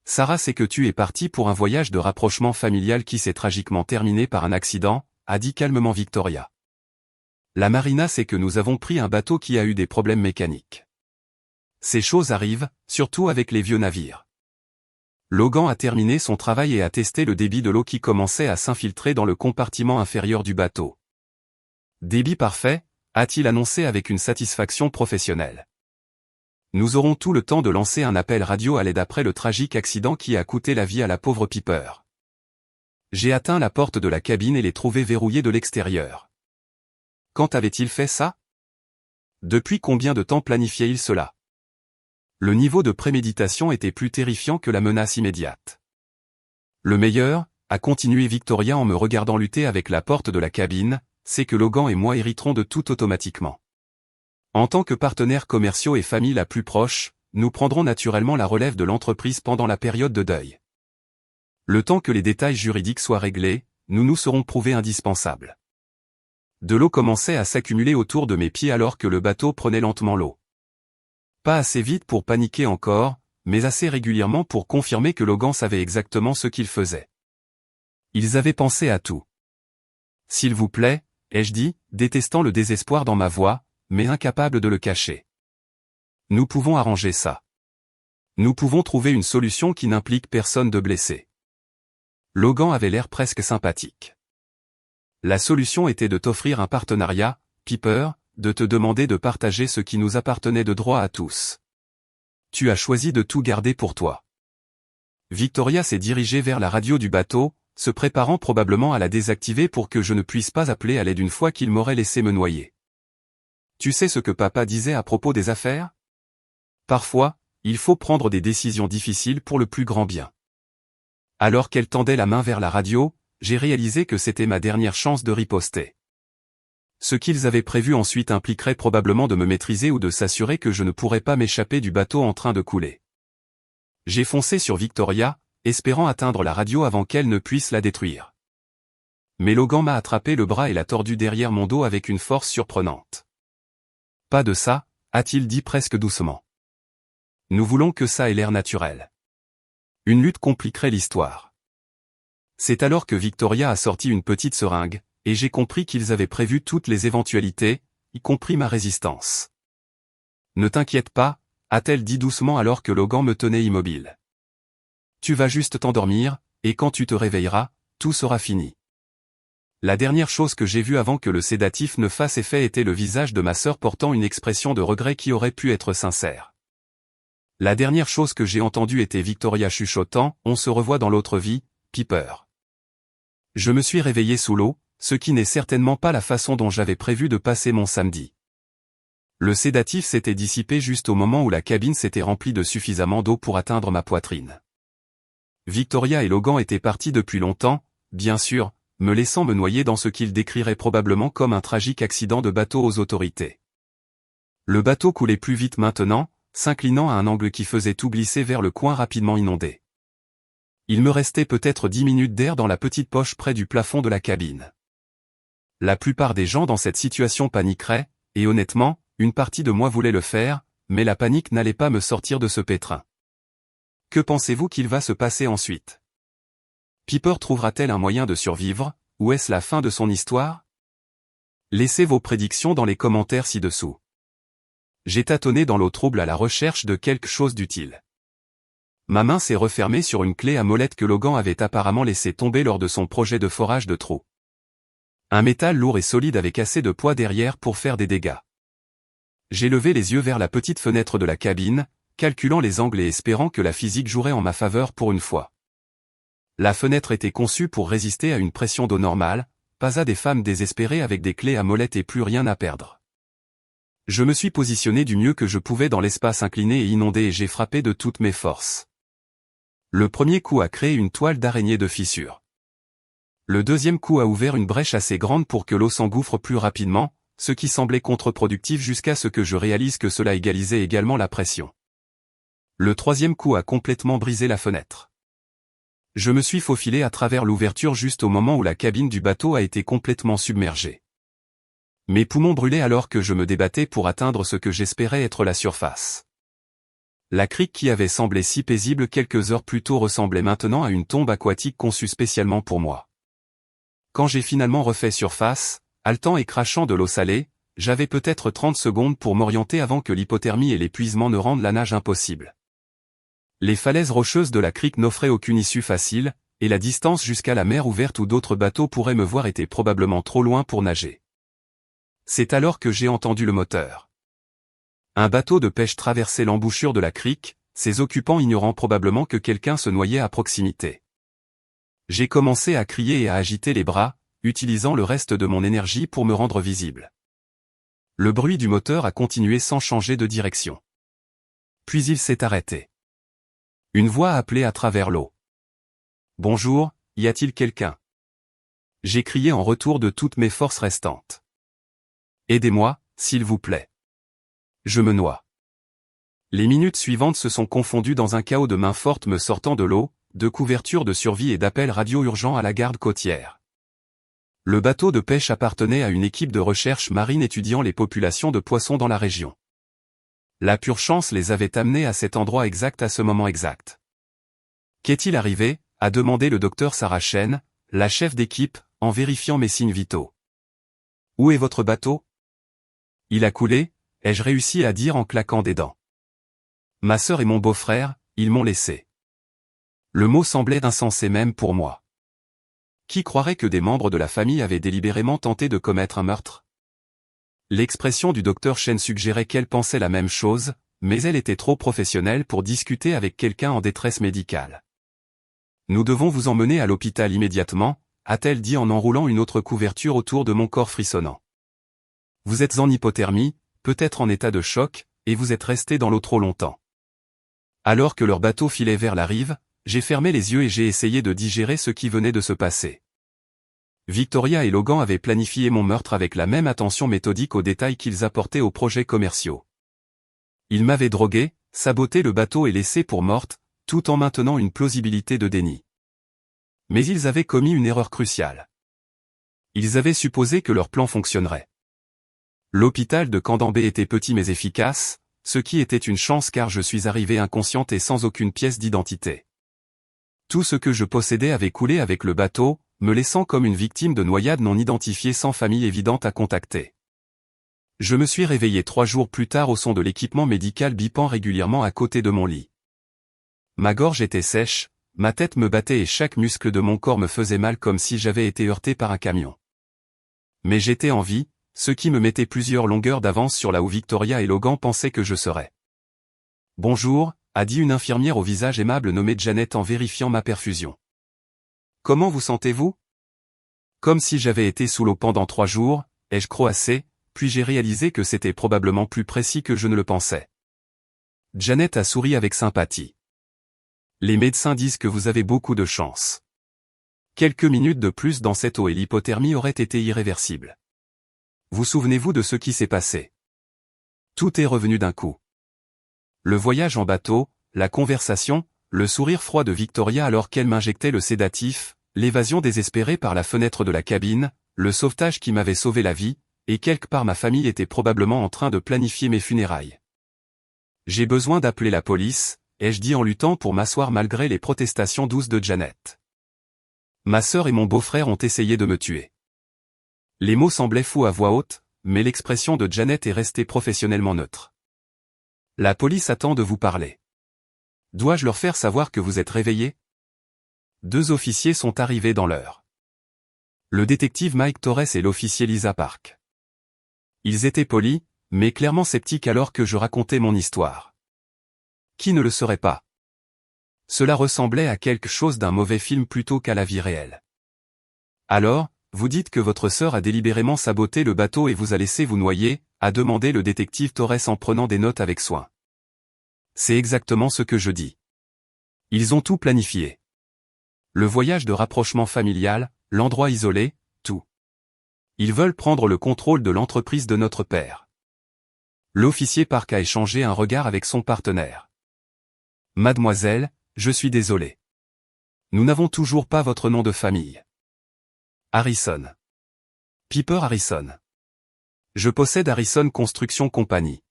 Sarah sait que tu es parti pour un voyage de rapprochement familial qui s'est tragiquement terminé par un accident, a dit calmement Victoria. La marina sait que nous avons pris un bateau qui a eu des problèmes mécaniques. Ces choses arrivent, surtout avec les vieux navires. Logan a terminé son travail et a testé le débit de l'eau qui commençait à s'infiltrer dans le compartiment inférieur du bateau. Débit parfait, a-t-il annoncé avec une satisfaction professionnelle. Nous aurons tout le temps de lancer un appel radio à l'aide après le tragique accident qui a coûté la vie à la pauvre Piper. J'ai atteint la porte de la cabine et l'ai trouvée verrouillée de l'extérieur. Quand avait-il fait ça? Depuis combien de temps planifiait-il cela? Le niveau de préméditation était plus terrifiant que la menace immédiate. Le meilleur, a continué Victoria en me regardant lutter avec la porte de la cabine, c'est que Logan et moi hériterons de tout automatiquement. En tant que partenaires commerciaux et famille la plus proche, nous prendrons naturellement la relève de l'entreprise pendant la période de deuil. Le temps que les détails juridiques soient réglés, nous nous serons prouvés indispensables. De l'eau commençait à s'accumuler autour de mes pieds alors que le bateau prenait lentement l'eau. Pas assez vite pour paniquer encore, mais assez régulièrement pour confirmer que Logan savait exactement ce qu'il faisait. Ils avaient pensé à tout. S'il vous plaît, ai-je dit, détestant le désespoir dans ma voix, mais incapable de le cacher. Nous pouvons arranger ça. Nous pouvons trouver une solution qui n'implique personne de blessé. Logan avait l'air presque sympathique. La solution était de t'offrir un partenariat, Piper, de te demander de partager ce qui nous appartenait de droit à tous. Tu as choisi de tout garder pour toi. Victoria s'est dirigée vers la radio du bateau, se préparant probablement à la désactiver pour que je ne puisse pas appeler à l'aide une fois qu'il m'aurait laissé me noyer. Tu sais ce que papa disait à propos des affaires? Parfois, il faut prendre des décisions difficiles pour le plus grand bien. Alors qu'elle tendait la main vers la radio, j'ai réalisé que c'était ma dernière chance de riposter. Ce qu'ils avaient prévu ensuite impliquerait probablement de me maîtriser ou de s'assurer que je ne pourrais pas m'échapper du bateau en train de couler. J'ai foncé sur Victoria, espérant atteindre la radio avant qu'elle ne puisse la détruire. Mais Logan m'a attrapé le bras et l'a tordu derrière mon dos avec une force surprenante. Pas de ça, a-t-il dit presque doucement. Nous voulons que ça ait l'air naturel. Une lutte compliquerait l'histoire. C'est alors que Victoria a sorti une petite seringue, et j'ai compris qu'ils avaient prévu toutes les éventualités, y compris ma résistance. Ne t'inquiète pas, a-t-elle dit doucement alors que Logan me tenait immobile. Tu vas juste t'endormir, et quand tu te réveilleras, tout sera fini. La dernière chose que j'ai vue avant que le sédatif ne fasse effet était le visage de ma sœur portant une expression de regret qui aurait pu être sincère. La dernière chose que j'ai entendue était Victoria chuchotant, on se revoit dans l'autre vie, Piper. Je me suis réveillé sous l'eau, ce qui n'est certainement pas la façon dont j'avais prévu de passer mon samedi. Le sédatif s'était dissipé juste au moment où la cabine s'était remplie de suffisamment d'eau pour atteindre ma poitrine. Victoria et Logan étaient partis depuis longtemps, bien sûr, me laissant me noyer dans ce qu'ils décriraient probablement comme un tragique accident de bateau aux autorités. Le bateau coulait plus vite maintenant, s'inclinant à un angle qui faisait tout glisser vers le coin rapidement inondé. Il me restait peut-être 10 minutes d'air dans la petite poche près du plafond de la cabine. La plupart des gens dans cette situation paniqueraient, et honnêtement, une partie de moi voulait le faire, mais la panique n'allait pas me sortir de ce pétrin. Que pensez-vous qu'il va se passer ensuite? Piper trouvera-t-elle un moyen de survivre, ou est-ce la fin de son histoire? Laissez vos prédictions dans les commentaires ci-dessous. J'ai tâtonné dans l'eau trouble à la recherche de quelque chose d'utile. Ma main s'est refermée sur une clé à molette que Logan avait apparemment laissé tomber lors de son projet de forage de trous. Un métal lourd et solide avec assez de poids derrière pour faire des dégâts. J'ai levé les yeux vers la petite fenêtre de la cabine, calculant les angles et espérant que la physique jouerait en ma faveur pour une fois. La fenêtre était conçue pour résister à une pression d'eau normale, pas à des femmes désespérées avec des clés à molette et plus rien à perdre. Je me suis positionné du mieux que je pouvais dans l'espace incliné et inondé et j'ai frappé de toutes mes forces. Le premier coup a créé une toile d'araignée de fissure. Le deuxième coup a ouvert une brèche assez grande pour que l'eau s'engouffre plus rapidement, ce qui semblait contre-productif jusqu'à ce que je réalise que cela égalisait également la pression. Le troisième coup a complètement brisé la fenêtre. Je me suis faufilé à travers l'ouverture juste au moment où la cabine du bateau a été complètement submergée. Mes poumons brûlaient alors que je me débattais pour atteindre ce que j'espérais être la surface. La crique qui avait semblé si paisible quelques heures plus tôt ressemblait maintenant à une tombe aquatique conçue spécialement pour moi. Quand j'ai finalement refait surface, haletant et crachant de l'eau salée, j'avais peut-être 30 secondes pour m'orienter avant que l'hypothermie et l'épuisement ne rendent la nage impossible. Les falaises rocheuses de la crique n'offraient aucune issue facile, et la distance jusqu'à la mer ouverte où d'autres bateaux pourraient me voir était probablement trop loin pour nager. C'est alors que j'ai entendu le moteur. Un bateau de pêche traversait l'embouchure de la crique, ses occupants ignorant probablement que quelqu'un se noyait à proximité. J'ai commencé à crier et à agiter les bras, utilisant le reste de mon énergie pour me rendre visible. Le bruit du moteur a continué sans changer de direction. Puis il s'est arrêté. Une voix a appelé à travers l'eau. « Bonjour, y a-t-il quelqu'un » J'ai crié en retour de toutes mes forces restantes. « Aidez-moi, s'il vous plaît. Je me noie. » Les minutes suivantes se sont confondues dans un chaos de mains fortes me sortant de l'eau, de couvertures de survie et d'appels radio urgents à la garde côtière. Le bateau de pêche appartenait à une équipe de recherche marine étudiant les populations de poissons dans la région. La pure chance les avait amenés à cet endroit exact à ce moment exact. « Qu'est-il arrivé ?» a demandé le docteur Sarah Chen, la chef d'équipe, en vérifiant mes signes vitaux. « Où est votre bateau ?»« Il a coulé », ai-je réussi à dire en claquant des dents. « Ma sœur et mon beau-frère, ils m'ont laissé. » Le mot semblait insensé même pour moi. Qui croirait que des membres de la famille avaient délibérément tenté de commettre un meurtre? L'expression du docteur Chen suggérait qu'elle pensait la même chose, mais elle était trop professionnelle pour discuter avec quelqu'un en détresse médicale. « Nous devons vous emmener à l'hôpital immédiatement », a-t-elle dit en enroulant une autre couverture autour de mon corps frissonnant. « Vous êtes en hypothermie, peut-être en état de choc, et vous êtes resté dans l'eau trop longtemps. » Alors que leur bateau filait vers la rive, j'ai fermé les yeux et j'ai essayé de digérer ce qui venait de se passer. Victoria et Logan avaient planifié mon meurtre avec la même attention méthodique aux détails qu'ils apportaient aux projets commerciaux. Ils m'avaient drogué, saboté le bateau et laissé pour morte, tout en maintenant une plausibilité de déni. Mais ils avaient commis une erreur cruciale. Ils avaient supposé que leur plan fonctionnerait. L'hôpital de Candambé était petit mais efficace, ce qui était une chance car je suis arrivé inconsciente et sans aucune pièce d'identité. Tout ce que je possédais avait coulé avec le bateau, me laissant comme une victime de noyade non identifiée sans famille évidente à contacter. Je me suis réveillé 3 jours plus tard au son de l'équipement médical bipant régulièrement à côté de mon lit. Ma gorge était sèche, ma tête me battait et chaque muscle de mon corps me faisait mal comme si j'avais été heurté par un camion. Mais j'étais en vie, ce qui me mettait plusieurs longueurs d'avance sur là où Victoria et Logan pensaient que je serais. « Bonjour », a dit une infirmière au visage aimable nommée Janet en vérifiant ma perfusion. « Comment vous sentez-vous » Comme si j'avais été sous l'eau pendant 3 jours, ai-je croassé, puis j'ai réalisé que c'était probablement plus précis que je ne le pensais. Janet a souri avec sympathie. Les médecins disent que vous avez beaucoup de chance. Quelques minutes de plus dans cette eau et l'hypothermie aurait été irréversible. Vous souvenez-vous de ce qui s'est passé? Tout est revenu d'un coup. Le voyage en bateau, la conversation, le sourire froid de Victoria alors qu'elle m'injectait le sédatif, l'évasion désespérée par la fenêtre de la cabine, le sauvetage qui m'avait sauvé la vie, et quelque part ma famille était probablement en train de planifier mes funérailles. J'ai besoin d'appeler la police, ai-je dit en luttant pour m'asseoir malgré les protestations douces de Janet. Ma sœur et mon beau-frère ont essayé de me tuer. Les mots semblaient fous à voix haute, mais l'expression de Janet est restée professionnellement neutre. La police attend de vous parler. Dois-je leur faire savoir que vous êtes réveillé? 2 officiers sont arrivés dans l'heure. Le détective Mike Torres et l'officier Lisa Park. Ils étaient polis, mais clairement sceptiques alors que je racontais mon histoire. Qui ne le serait pas? Cela ressemblait à quelque chose d'un mauvais film plutôt qu'à la vie réelle. Alors, vous dites que votre sœur a délibérément saboté le bateau et vous a laissé vous noyer, a demandé le détective Torres en prenant des notes avec soin. C'est exactement ce que je dis. Ils ont tout planifié. Le voyage de rapprochement familial, l'endroit isolé, tout. Ils veulent prendre le contrôle de l'entreprise de notre père. L'officier Park a échangé un regard avec son partenaire. Mademoiselle, je suis désolé. Nous n'avons toujours pas votre nom de famille. Harrison. Piper Harrison. Je possède Harrison Construction Company.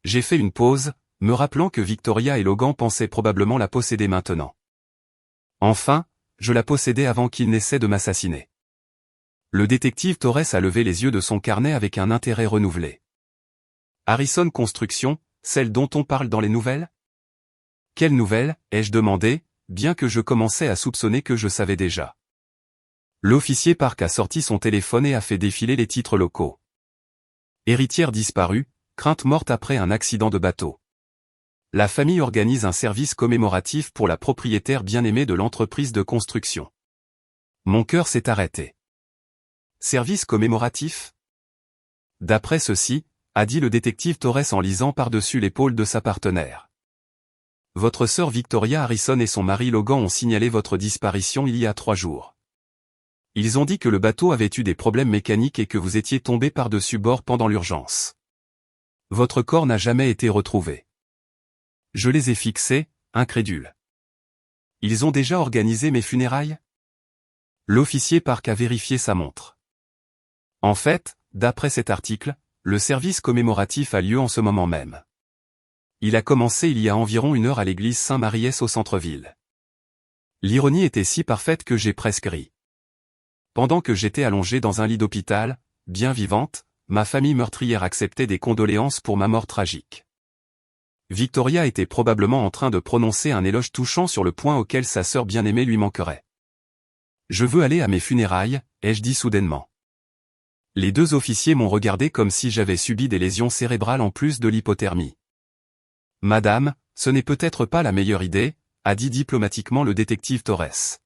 J'ai fait une pause, me rappelant que Victoria et Logan pensaient probablement la posséder maintenant. Enfin, je la possédais avant qu'ils n'essaient de m'assassiner. Le détective Torres a levé les yeux de son carnet avec un intérêt renouvelé. Harrison Construction, celle dont on parle dans les nouvelles? Quelle nouvelle, ai-je demandé, bien que je commençais à soupçonner que je savais déjà. L'officier Park a sorti son téléphone et a fait défiler les titres locaux. Héritière disparue, crainte morte après un accident de bateau. La famille organise un service commémoratif pour la propriétaire bien-aimée de l'entreprise de construction. Mon cœur s'est arrêté. Service commémoratif? D'après ceci, a dit le détective Torres en lisant par-dessus l'épaule de sa partenaire. Votre sœur Victoria Harrison et son mari Logan ont signalé votre disparition il y a 3 jours. Ils ont dit que le bateau avait eu des problèmes mécaniques et que vous étiez tombé par-dessus bord pendant l'urgence. Votre corps n'a jamais été retrouvé. Je les ai fixés, incrédule. Ils ont déjà organisé mes funérailles? L'officier Park a vérifié sa montre. En fait, d'après cet article, le service commémoratif a lieu en ce moment même. Il a commencé il y a environ 1 heure à l'église Saint-Mariès au centre-ville. L'ironie était si parfaite que j'ai presque ri. Pendant que j'étais allongé dans un lit d'hôpital, bien vivante, ma famille meurtrière acceptait des condoléances pour ma mort tragique. Victoria était probablement en train de prononcer un éloge touchant sur le point auquel sa sœur bien-aimée lui manquerait. Je veux aller à mes funérailles, ai-je dit soudainement. Les 2 officiers m'ont regardé comme si j'avais subi des lésions cérébrales en plus de l'hypothermie. Madame, ce n'est peut-être pas la meilleure idée, a dit diplomatiquement le détective Torres.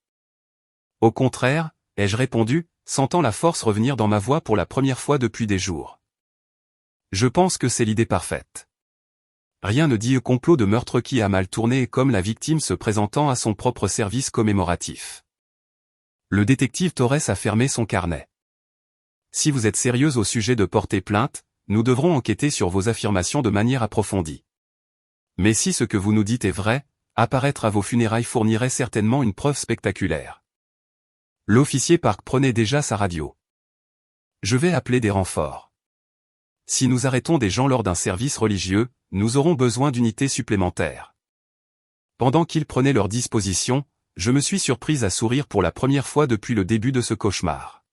Au contraire, ai-je répondu, sentant la force revenir dans ma voix pour la première fois depuis des jours. Je pense que c'est l'idée parfaite. Rien ne dit au complot de meurtre qui a mal tourné et comme la victime se présentant à son propre service commémoratif. Le détective Torres a fermé son carnet. Si vous êtes sérieuse au sujet de porter plainte, nous devrons enquêter sur vos affirmations de manière approfondie. Mais si ce que vous nous dites est vrai, apparaître à vos funérailles fournirait certainement une preuve spectaculaire. L'officier Park prenait déjà sa radio. Je vais appeler des renforts. Si nous arrêtons des gens lors d'un service religieux, nous aurons besoin d'unités supplémentaires. Pendant qu'ils prenaient leurs dispositions, je me suis surprise à sourire pour la première fois depuis le début de ce cauchemar.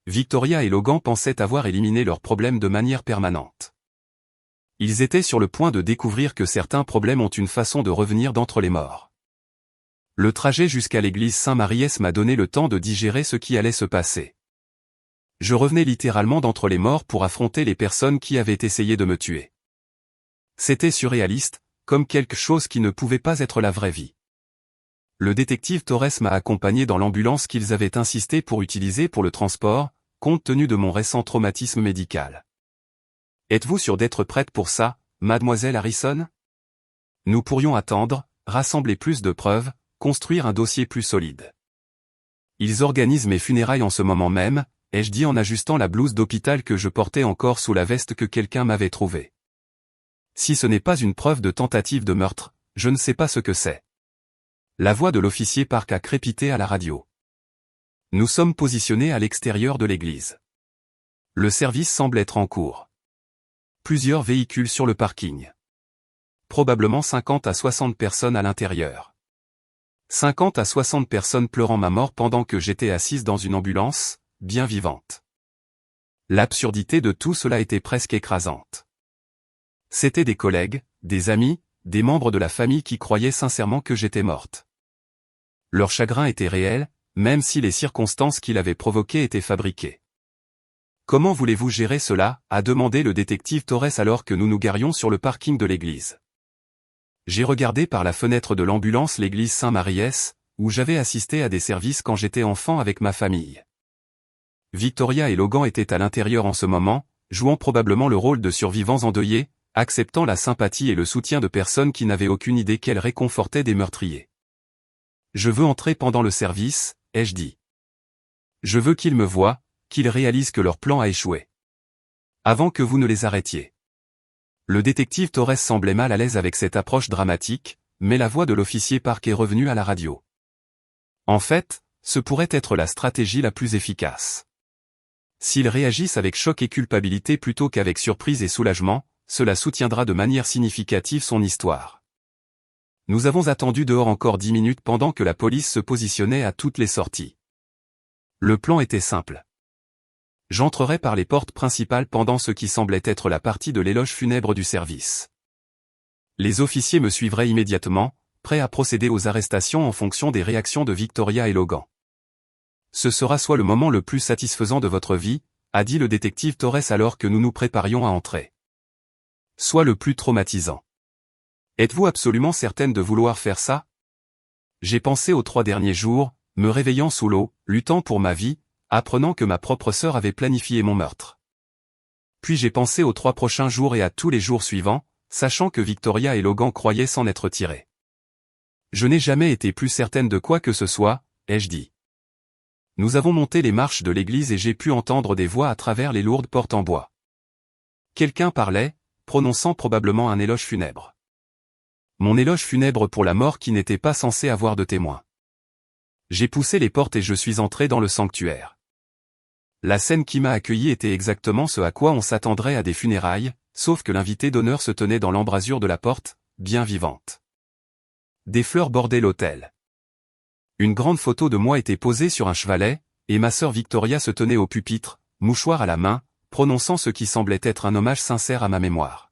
Victoria et Logan pensaient avoir éliminé leurs problèmes de manière permanente. Ils étaient sur le point de découvrir que certains problèmes ont une façon de revenir d'entre les morts. Le trajet jusqu'à l'église Saint-Mariès m'a donné le temps de digérer ce qui allait se passer. Je revenais littéralement d'entre les morts pour affronter les personnes qui avaient essayé de me tuer. C'était surréaliste, comme quelque chose qui ne pouvait pas être la vraie vie. Le détective Torres m'a accompagné dans l'ambulance qu'ils avaient insisté pour utiliser pour le transport, compte tenu de mon récent traumatisme médical. Êtes-vous sûre d'être prête pour ça, mademoiselle Harrison? Nous pourrions attendre, rassembler plus de preuves, construire un dossier plus solide. Ils organisent mes funérailles en ce moment même, ai-je dit en ajustant la blouse d'hôpital que je portais encore sous la veste que quelqu'un m'avait trouvée. Si ce n'est pas une preuve de tentative de meurtre, je ne sais pas ce que c'est. La voix de l'officier Park a crépité à la radio. Nous sommes positionnés à l'extérieur de l'église. Le service semble être en cours. Plusieurs véhicules sur le parking. Probablement 50 à 60 personnes à l'intérieur. 50 à 60 personnes pleurant ma mort pendant que j'étais assise dans une ambulance, bien vivante. L'absurdité de tout cela était presque écrasante. C'étaient des collègues, des amis, des membres de la famille qui croyaient sincèrement que j'étais morte. Leur chagrin était réel, même si les circonstances qui l'avaient provoqué étaient fabriquées. Comment voulez-vous gérer cela, a demandé le détective Torres alors que nous nous garions sur le parking de l'église. J'ai regardé par la fenêtre de l'ambulance l'église Saint-Mariès, où j'avais assisté à des services quand j'étais enfant avec ma famille. Victoria et Logan étaient à l'intérieur en ce moment, jouant probablement le rôle de survivants endeuillés, acceptant la sympathie et le soutien de personnes qui n'avaient aucune idée qu'elles réconfortaient des meurtriers. Je veux entrer pendant le service, ai-je dit. Je veux qu'ils me voient, qu'ils réalisent que leur plan a échoué. Avant que vous ne les arrêtiez. Le détective Torres semblait mal à l'aise avec cette approche dramatique, mais la voix de l'officier Park est revenue à la radio. En fait, ce pourrait être la stratégie la plus efficace. S'ils réagissent avec choc et culpabilité plutôt qu'avec surprise et soulagement, cela soutiendra de manière significative son histoire. Nous avons attendu dehors encore 10 minutes pendant que la police se positionnait à toutes les sorties. Le plan était simple. J'entrerai par les portes principales pendant ce qui semblait être la partie de l'éloge funèbre du service. Les officiers me suivraient immédiatement, prêts à procéder aux arrestations en fonction des réactions de Victoria et Logan. Ce sera soit le moment le plus satisfaisant de votre vie, a dit le détective Torres alors que nous nous préparions à entrer. soit le plus traumatisant. Êtes-vous absolument certaine de vouloir faire ça? J'ai pensé aux 3 derniers jours, me réveillant sous l'eau, luttant pour ma vie, apprenant que ma propre sœur avait planifié mon meurtre. Puis j'ai pensé aux 3 prochains jours et à tous les jours suivants, sachant que Victoria et Logan croyaient s'en être tirés. Je n'ai jamais été plus certaine de quoi que ce soit, ai-je dit. Nous avons monté les marches de l'église et j'ai pu entendre des voix à travers les lourdes portes en bois. Quelqu'un parlait, prononçant probablement un éloge funèbre. Mon éloge funèbre pour la mort qui n'était pas censé avoir de témoin. J'ai poussé les portes et je suis entré dans le sanctuaire. La scène qui m'a accueilli était exactement ce à quoi on s'attendrait à des funérailles, sauf que l'invité d'honneur se tenait dans l'embrasure de la porte, bien vivante. Des fleurs bordaient l'autel. Une grande photo de moi était posée sur un chevalet, et ma sœur Victoria se tenait au pupitre, mouchoir à la main, prononçant ce qui semblait être un hommage sincère à ma mémoire.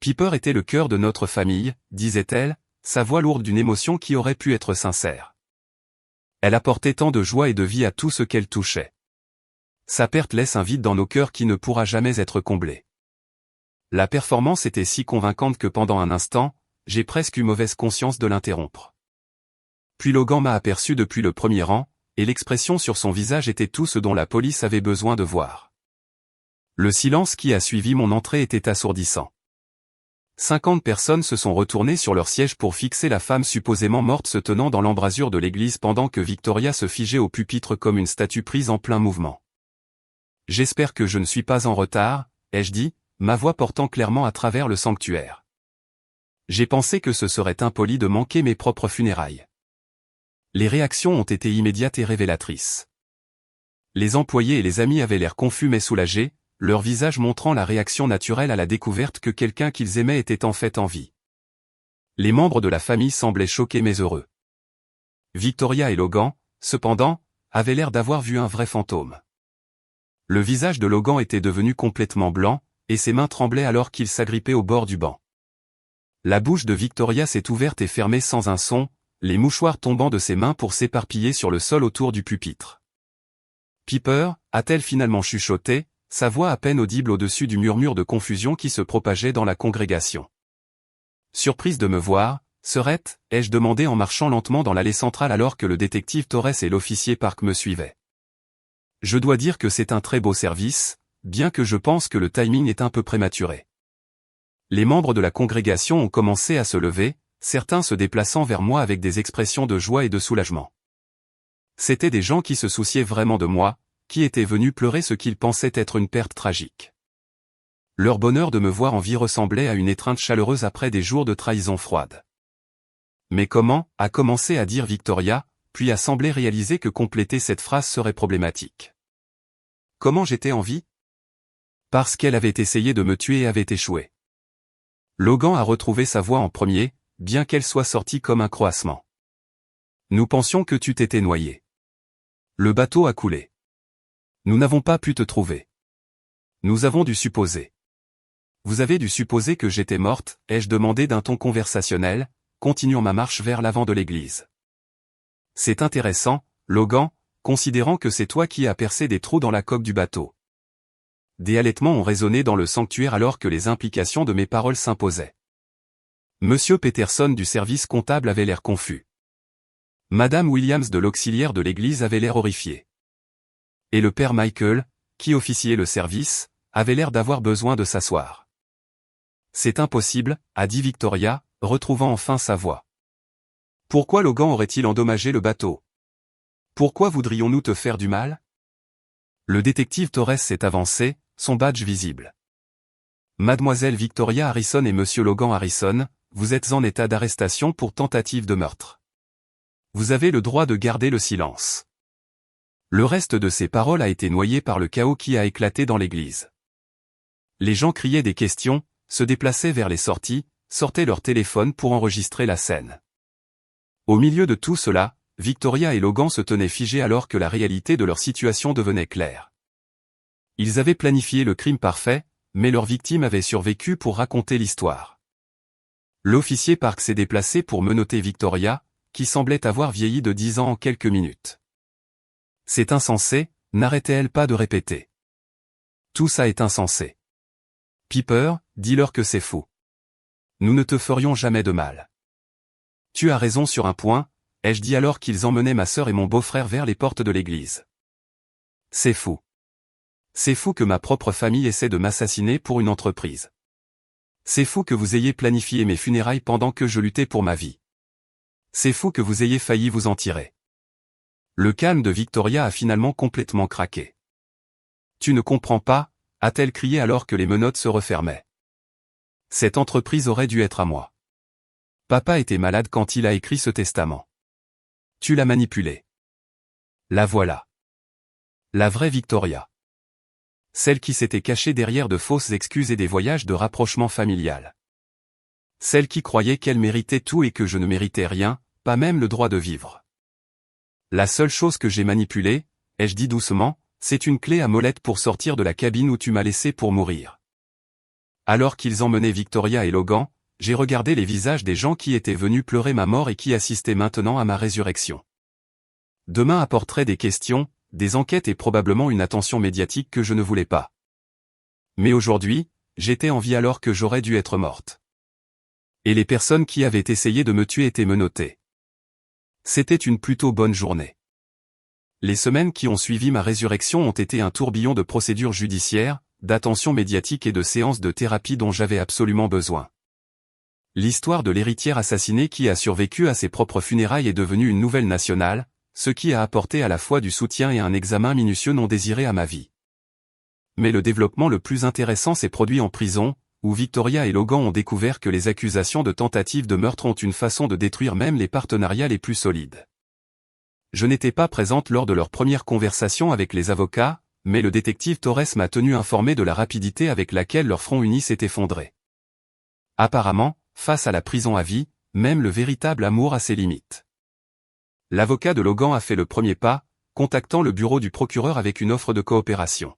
Piper était le cœur de notre famille, disait-elle, sa voix lourde d'une émotion qui aurait pu être sincère. Elle apportait tant de joie et de vie à tout ce qu'elle touchait. Sa perte laisse un vide dans nos cœurs qui ne pourra jamais être comblé. La performance était si convaincante que pendant un instant, j'ai presque eu mauvaise conscience de l'interrompre. Puis Logan m'a aperçu depuis le premier rang, et l'expression sur son visage était tout ce dont la police avait besoin de voir. Le silence qui a suivi mon entrée était assourdissant. 50 personnes se sont retournées sur leur siège pour fixer la femme supposément morte se tenant dans l'embrasure de l'église pendant que Victoria se figeait au pupitre comme une statue prise en plein mouvement. J'espère que je ne suis pas en retard, ai-je dit, ma voix portant clairement à travers le sanctuaire. J'ai pensé que ce serait impoli de manquer mes propres funérailles. Les réactions ont été immédiates et révélatrices. Les employés et les amis avaient l'air confus mais soulagés, leur visage montrant la réaction naturelle à la découverte que quelqu'un qu'ils aimaient était en fait en vie. Les membres de la famille semblaient choqués mais heureux. Victoria et Logan, cependant, avaient l'air d'avoir vu un vrai fantôme. Le visage de Logan était devenu complètement blanc, et ses mains tremblaient alors qu'il s'agrippait au bord du banc. La bouche de Victoria s'est ouverte et fermée sans un son, les mouchoirs tombant de ses mains pour s'éparpiller sur le sol autour du pupitre. Piper, a-t-elle finalement chuchoté, sa voix à peine audible au-dessus du murmure de confusion qui se propageait dans la congrégation. Surprise de me voir, sœurette, ai-je demandé en marchant lentement dans l'allée centrale alors que le détective Torres et l'officier Park me suivaient. Je dois dire que c'est un très beau service, bien que je pense que le timing est un peu prématuré. Les membres de la congrégation ont commencé à se lever, certains se déplaçant vers moi avec des expressions de joie et de soulagement. C'étaient des gens qui se souciaient vraiment de moi, qui étaient venus pleurer ce qu'ils pensaient être une perte tragique. Leur bonheur de me voir en vie ressemblait à une étreinte chaleureuse après des jours de trahison froide. Mais comment, a commencé à dire Victoria, puis a semblé réaliser que compléter cette phrase serait problématique. Comment j'étais en vie? Parce qu'elle avait essayé de me tuer et avait échoué. Logan a retrouvé sa voix en premier, bien qu'elle soit sortie comme un croassement. Nous pensions que tu t'étais noyé. Le bateau a coulé. Nous n'avons pas pu te trouver. Nous avons dû supposer. Vous avez dû supposer que j'étais morte, ai-je demandé d'un ton conversationnel, continuant ma marche vers l'avant de l'église. C'est intéressant, Logan, considérant que c'est toi qui as percé des trous dans la coque du bateau. Des halètements ont résonné dans le sanctuaire alors que les implications de mes paroles s'imposaient. Monsieur Peterson du service comptable avait l'air confus. Madame Williams de l'auxiliaire de l'église avait l'air horrifiée. Et le père Michael, qui officiait le service, avait l'air d'avoir besoin de s'asseoir. C'est impossible, a dit Victoria, retrouvant enfin sa voix. Pourquoi Logan aurait-il endommagé le bateau? Pourquoi voudrions-nous te faire du mal? Le détective Torres s'est avancé, son badge visible. Mademoiselle Victoria Harrison et Monsieur Logan Harrison, vous êtes en état d'arrestation pour tentative de meurtre. Vous avez le droit de garder le silence. Le reste de ces paroles a été noyé par le chaos qui a éclaté dans l'église. Les gens criaient des questions, se déplaçaient vers les sorties, sortaient leur téléphone pour enregistrer la scène. Au milieu de tout cela, Victoria et Logan se tenaient figés alors que la réalité de leur situation devenait claire. Ils avaient planifié le crime parfait, mais leur victime avait survécu pour raconter l'histoire. L'officier Park s'est déplacé pour menotter Victoria, qui semblait avoir vieilli de 10 ans en quelques minutes. C'est insensé, n'arrêtait-elle pas de répéter. Tout ça est insensé. Piper, dis-leur que c'est faux. Nous ne te ferions jamais de mal. Tu as raison sur un point, ai-je dit alors qu'ils emmenaient ma sœur et mon beau-frère vers les portes de l'église. C'est fou. C'est fou que ma propre famille essaie de m'assassiner pour une entreprise. C'est fou que vous ayez planifié mes funérailles pendant que je luttais pour ma vie. C'est fou que vous ayez failli vous en tirer. Le calme de Victoria a finalement complètement craqué. Tu ne comprends pas, a-t-elle crié alors que les menottes se refermaient. Cette entreprise aurait dû être à moi. Papa était malade quand il a écrit ce testament. Tu l'as manipulé. La voilà. La vraie Victoria. Celle qui s'était cachée derrière de fausses excuses et des voyages de rapprochement familial. Celle qui croyait qu'elle méritait tout et que je ne méritais rien, pas même le droit de vivre. La seule chose que j'ai manipulée, ai-je dit doucement, c'est une clé à molette pour sortir de la cabine où tu m'as laissé pour mourir. Alors qu'ils emmenaient Victoria et Logan, j'ai regardé les visages des gens qui étaient venus pleurer ma mort et qui assistaient maintenant à ma résurrection. Demain apporterait des questions, des enquêtes et probablement une attention médiatique que je ne voulais pas. Mais aujourd'hui, j'étais en vie alors que j'aurais dû être morte. Et les personnes qui avaient essayé de me tuer étaient menottées. C'était une plutôt bonne journée. Les semaines qui ont suivi ma résurrection ont été un tourbillon de procédures judiciaires, d'attention médiatique et de séances de thérapie dont j'avais absolument besoin. L'histoire de l'héritière assassinée qui a survécu à ses propres funérailles est devenue une nouvelle nationale, ce qui a apporté à la fois du soutien et un examen minutieux non désiré à ma vie. Mais le développement le plus intéressant s'est produit en prison, où Victoria et Logan ont découvert que les accusations de tentative de meurtre ont une façon de détruire même les partenariats les plus solides. Je n'étais pas présente lors de leur première conversation avec les avocats, mais le détective Torres m'a tenu informé de la rapidité avec laquelle leur front uni s'est effondré. Apparemment, face à la prison à vie, même le véritable amour a ses limites. L'avocat de Logan a fait le premier pas, contactant le bureau du procureur avec une offre de coopération.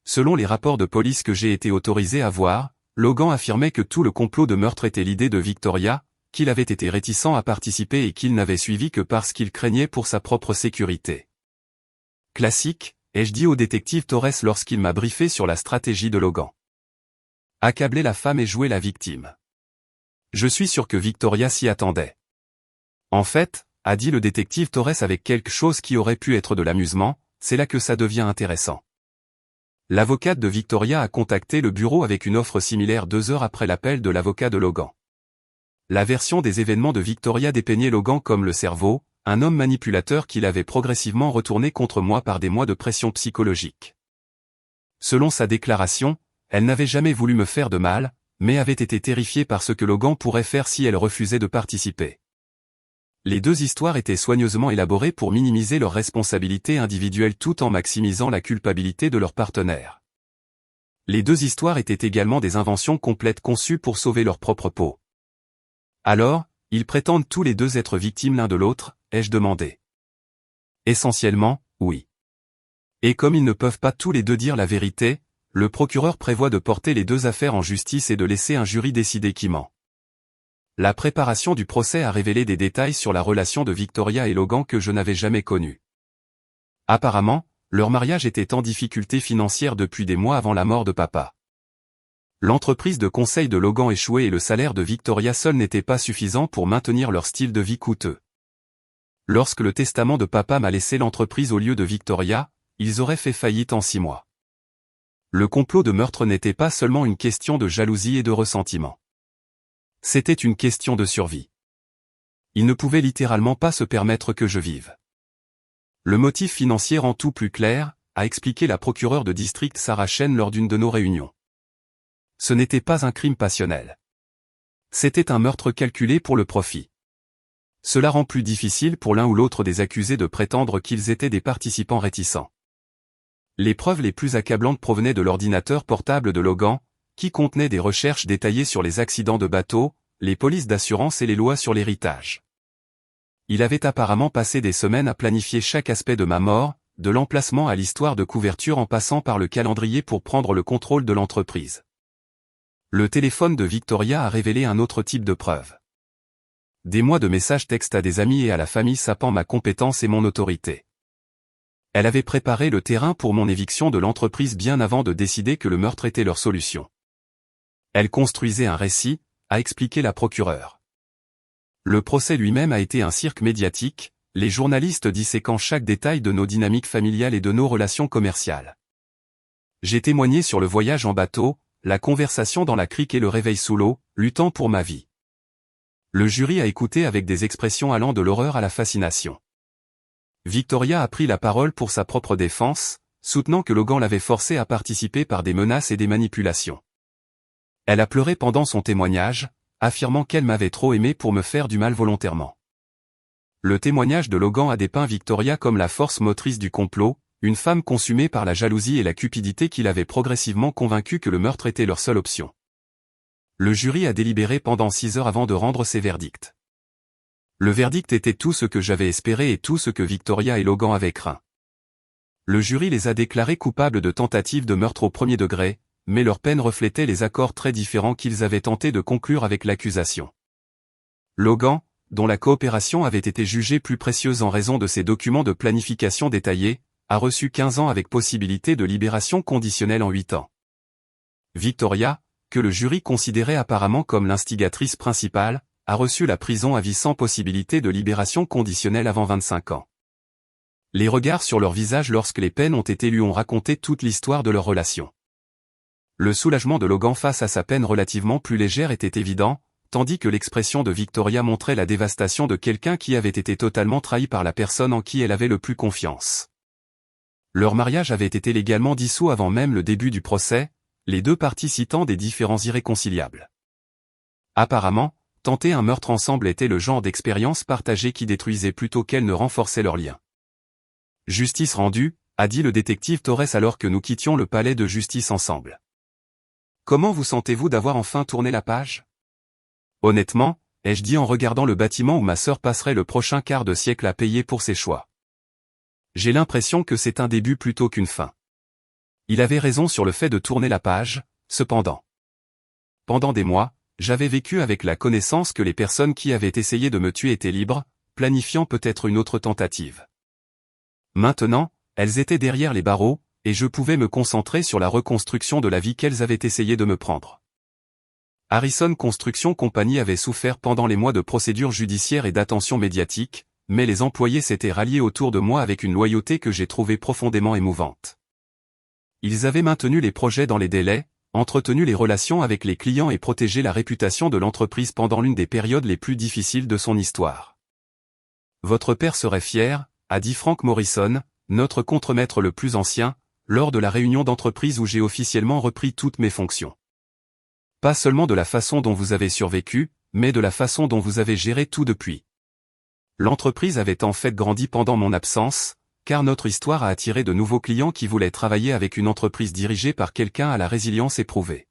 Selon les rapports de police que j'ai été autorisé à voir, Logan affirmait que tout le complot de meurtre était l'idée de Victoria, qu'il avait été réticent à participer et qu'il n'avait suivi que parce qu'il craignait pour sa propre sécurité. Classique, ai-je dit au détective Torres lorsqu'il m'a briefé sur la stratégie de Logan. Accabler la femme et jouer la victime. Je suis sûr que Victoria s'y attendait. En fait, a dit le détective Torres avec quelque chose qui aurait pu être de l'amusement, c'est là que ça devient intéressant. L'avocate de Victoria a contacté le bureau avec une offre similaire 2 heures après l'appel de l'avocat de Logan. La version des événements de Victoria dépeignait Logan comme le cerveau, un homme manipulateur qui l'avait progressivement retourné contre moi par des mois de pression psychologique. Selon sa déclaration, elle n'avait jamais voulu me faire de mal, mais avait été terrifiée par ce que Logan pourrait faire si elle refusait de participer. Les deux histoires étaient soigneusement élaborées pour minimiser leurs responsabilités individuelles tout en maximisant la culpabilité de leurs partenaires. Les deux histoires étaient également des inventions complètes conçues pour sauver leur propre peau. Alors, ils prétendent tous les deux être victimes l'un de l'autre, ai-je demandé. Essentiellement, oui. Et comme ils ne peuvent pas tous les deux dire la vérité, le procureur prévoit de porter les deux affaires en justice et de laisser un jury décider qui ment. La préparation du procès a révélé des détails sur la relation de Victoria et Logan que je n'avais jamais connue. Apparemment, leur mariage était en difficulté financière depuis des mois avant la mort de papa. L'entreprise de conseil de Logan échouait et le salaire de Victoria seul n'était pas suffisant pour maintenir leur style de vie coûteux. Lorsque le testament de papa m'a laissé l'entreprise au lieu de Victoria, ils auraient fait faillite en 6 mois. Le complot de meurtre n'était pas seulement une question de jalousie et de ressentiment. C'était une question de survie. Ils ne pouvaient littéralement pas se permettre que je vive. Le motif financier rend tout plus clair, a expliqué la procureure de district Sarah Chen lors d'une de nos réunions. Ce n'était pas un crime passionnel. C'était un meurtre calculé pour le profit. Cela rend plus difficile pour l'un ou l'autre des accusés de prétendre qu'ils étaient des participants réticents. Les preuves les plus accablantes provenaient de l'ordinateur portable de Logan, qui contenait des recherches détaillées sur les accidents de bateau, les polices d'assurance et les lois sur l'héritage. Il avait apparemment passé des semaines à planifier chaque aspect de ma mort, de l'emplacement à l'histoire de couverture en passant par le calendrier pour prendre le contrôle de l'entreprise. Le téléphone de Victoria a révélé un autre type de preuve. Des mois de messages textes à des amis et à la famille sapant ma compétence et mon autorité. Elle avait préparé le terrain pour mon éviction de l'entreprise bien avant de décider que le meurtre était leur solution. Elle construisait un récit, a expliqué la procureure. Le procès lui-même a été un cirque médiatique, les journalistes disséquant chaque détail de nos dynamiques familiales et de nos relations commerciales. J'ai témoigné sur le voyage en bateau, la conversation dans la crique et le réveil sous l'eau, luttant pour ma vie. Le jury a écouté avec des expressions allant de l'horreur à la fascination. Victoria a pris la parole pour sa propre défense, soutenant que Logan l'avait forcée à participer par des menaces et des manipulations. Elle a pleuré pendant son témoignage, affirmant qu'elle m'avait trop aimé pour me faire du mal volontairement. Le témoignage de Logan a dépeint Victoria comme la force motrice du complot, une femme consumée par la jalousie et la cupidité qui l'avait progressivement convaincue que le meurtre était leur seule option. Le jury a délibéré pendant 6 heures avant de rendre ses verdicts. Le verdict était tout ce que j'avais espéré et tout ce que Victoria et Logan avaient craint. Le jury les a déclarés coupables de tentative de meurtre au premier degré, mais leur peine reflétait les accords très différents qu'ils avaient tenté de conclure avec l'accusation. Logan, dont la coopération avait été jugée plus précieuse en raison de ses documents de planification détaillés, a reçu 15 ans avec possibilité de libération conditionnelle en 8 ans. Victoria, que le jury considérait apparemment comme l'instigatrice principale, a reçu la prison à vie sans possibilité de libération conditionnelle avant 25 ans. Les regards sur leur visage lorsque les peines ont été lues ont raconté toute l'histoire de leur relation. Le soulagement de Logan face à sa peine relativement plus légère était évident, tandis que l'expression de Victoria montrait la dévastation de quelqu'un qui avait été totalement trahi par la personne en qui elle avait le plus confiance. Leur mariage avait été légalement dissous avant même le début du procès, les deux parties citant des différends irréconciliables. Apparemment, tenter un meurtre ensemble était le genre d'expérience partagée qui détruisait plutôt qu'elle ne renforçait leur lien. Justice rendue, a dit le détective Torres alors que nous quittions le palais de justice ensemble. Comment vous sentez-vous d'avoir enfin tourné la page? Honnêtement, ai-je dit en regardant le bâtiment où ma sœur passerait le prochain quart de siècle à payer pour ses choix. J'ai l'impression que c'est un début plutôt qu'une fin. Il avait raison sur le fait de tourner la page, cependant. Pendant des mois, j'avais vécu avec la connaissance que les personnes qui avaient essayé de me tuer étaient libres, planifiant peut-être une autre tentative. Maintenant, elles étaient derrière les barreaux, et je pouvais me concentrer sur la reconstruction de la vie qu'elles avaient essayé de me prendre. Harrison Construction Company avait souffert pendant les mois de procédures judiciaires et d'attention médiatique, mais les employés s'étaient ralliés autour de moi avec une loyauté que j'ai trouvée profondément émouvante. Ils avaient maintenu les projets dans les délais, entretenu les relations avec les clients et protégé la réputation de l'entreprise pendant l'une des périodes les plus difficiles de son histoire. Votre père serait fier, a dit Frank Morrison, notre contremaître le plus ancien, lors de la réunion d'entreprise où j'ai officiellement repris toutes mes fonctions. Pas seulement de la façon dont vous avez survécu, mais de la façon dont vous avez géré tout depuis. L'entreprise avait en fait grandi pendant mon absence, car notre histoire a attiré de nouveaux clients qui voulaient travailler avec une entreprise dirigée par quelqu'un à la résilience éprouvée.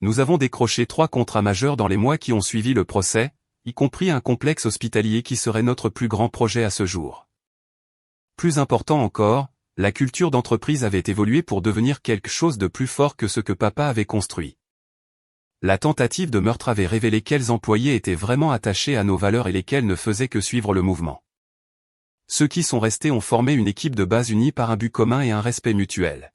Nous avons décroché 3 contrats majeurs dans les mois qui ont suivi le procès, y compris un complexe hospitalier qui serait notre plus grand projet à ce jour. Plus important encore, la culture d'entreprise avait évolué pour devenir quelque chose de plus fort que ce que papa avait construit. La tentative de meurtre avait révélé quels employés étaient vraiment attachés à nos valeurs et lesquels ne faisaient que suivre le mouvement. Ceux qui sont restés ont formé une équipe de base unie par un but commun et un respect mutuel.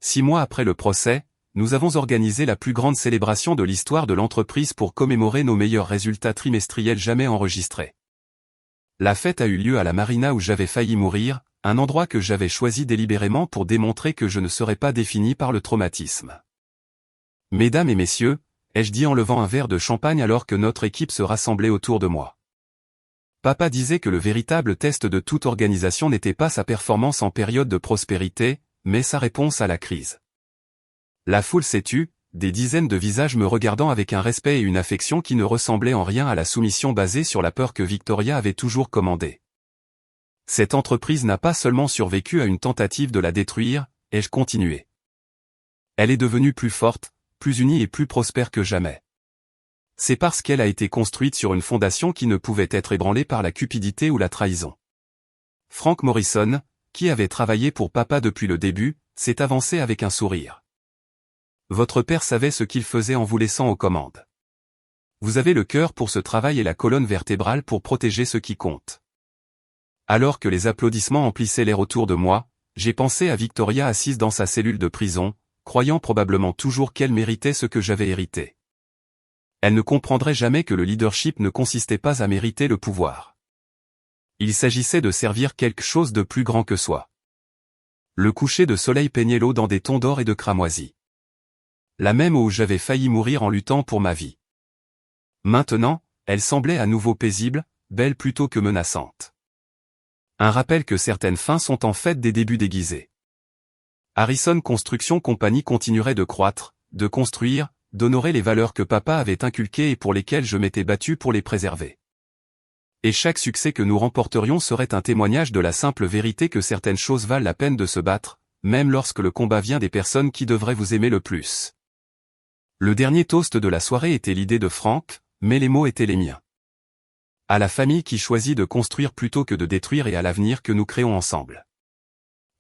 6 mois après le procès, nous avons organisé la plus grande célébration de l'histoire de l'entreprise pour commémorer nos meilleurs résultats trimestriels jamais enregistrés. La fête a eu lieu à la marina où j'avais failli mourir, un endroit que j'avais choisi délibérément pour démontrer que je ne serais pas défini par le traumatisme. Mesdames et messieurs, ai-je dit en levant un verre de champagne alors que notre équipe se rassemblait autour de moi. Papa disait que le véritable test de toute organisation n'était pas sa performance en période de prospérité, mais sa réponse à la crise. La foule s'est tue, des dizaines de visages me regardant avec un respect et une affection qui ne ressemblaient en rien à la soumission basée sur la peur que Victoria avait toujours commandée. Cette entreprise n'a pas seulement survécu à une tentative de la détruire, ai-je continué. Elle est devenue plus forte, plus unie et plus prospère que jamais. C'est parce qu'elle a été construite sur une fondation qui ne pouvait être ébranlée par la cupidité ou la trahison. Frank Morrison, qui avait travaillé pour papa depuis le début, s'est avancé avec un sourire. Votre père savait ce qu'il faisait en vous laissant aux commandes. Vous avez le cœur pour ce travail et la colonne vertébrale pour protéger ce qui compte. Alors que les applaudissements emplissaient l'air autour de moi, j'ai pensé à Victoria assise dans sa cellule de prison, croyant probablement toujours qu'elle méritait ce que j'avais hérité. Elle ne comprendrait jamais que le leadership ne consistait pas à mériter le pouvoir. Il s'agissait de servir quelque chose de plus grand que soi. Le coucher de soleil peignait l'eau dans des tons d'or et de cramoisi. La même où j'avais failli mourir en luttant pour ma vie. Maintenant, elle semblait à nouveau paisible, belle plutôt que menaçante. Un rappel que certaines fins sont en fait des débuts déguisés. Harrison Construction Company continuerait de croître, de construire, d'honorer les valeurs que papa avait inculquées et pour lesquelles je m'étais battu pour les préserver. Et chaque succès que nous remporterions serait un témoignage de la simple vérité que certaines choses valent la peine de se battre, même lorsque le combat vient des personnes qui devraient vous aimer le plus. Le dernier toast de la soirée était l'idée de Frank, mais les mots étaient les miens. À la famille qui choisit de construire plutôt que de détruire et à l'avenir que nous créons ensemble.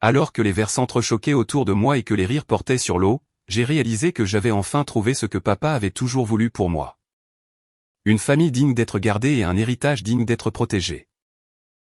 Alors que les verres s'entrechoquaient autour de moi et que les rires portaient sur l'eau, j'ai réalisé que j'avais enfin trouvé ce que papa avait toujours voulu pour moi. Une famille digne d'être gardée et un héritage digne d'être protégé.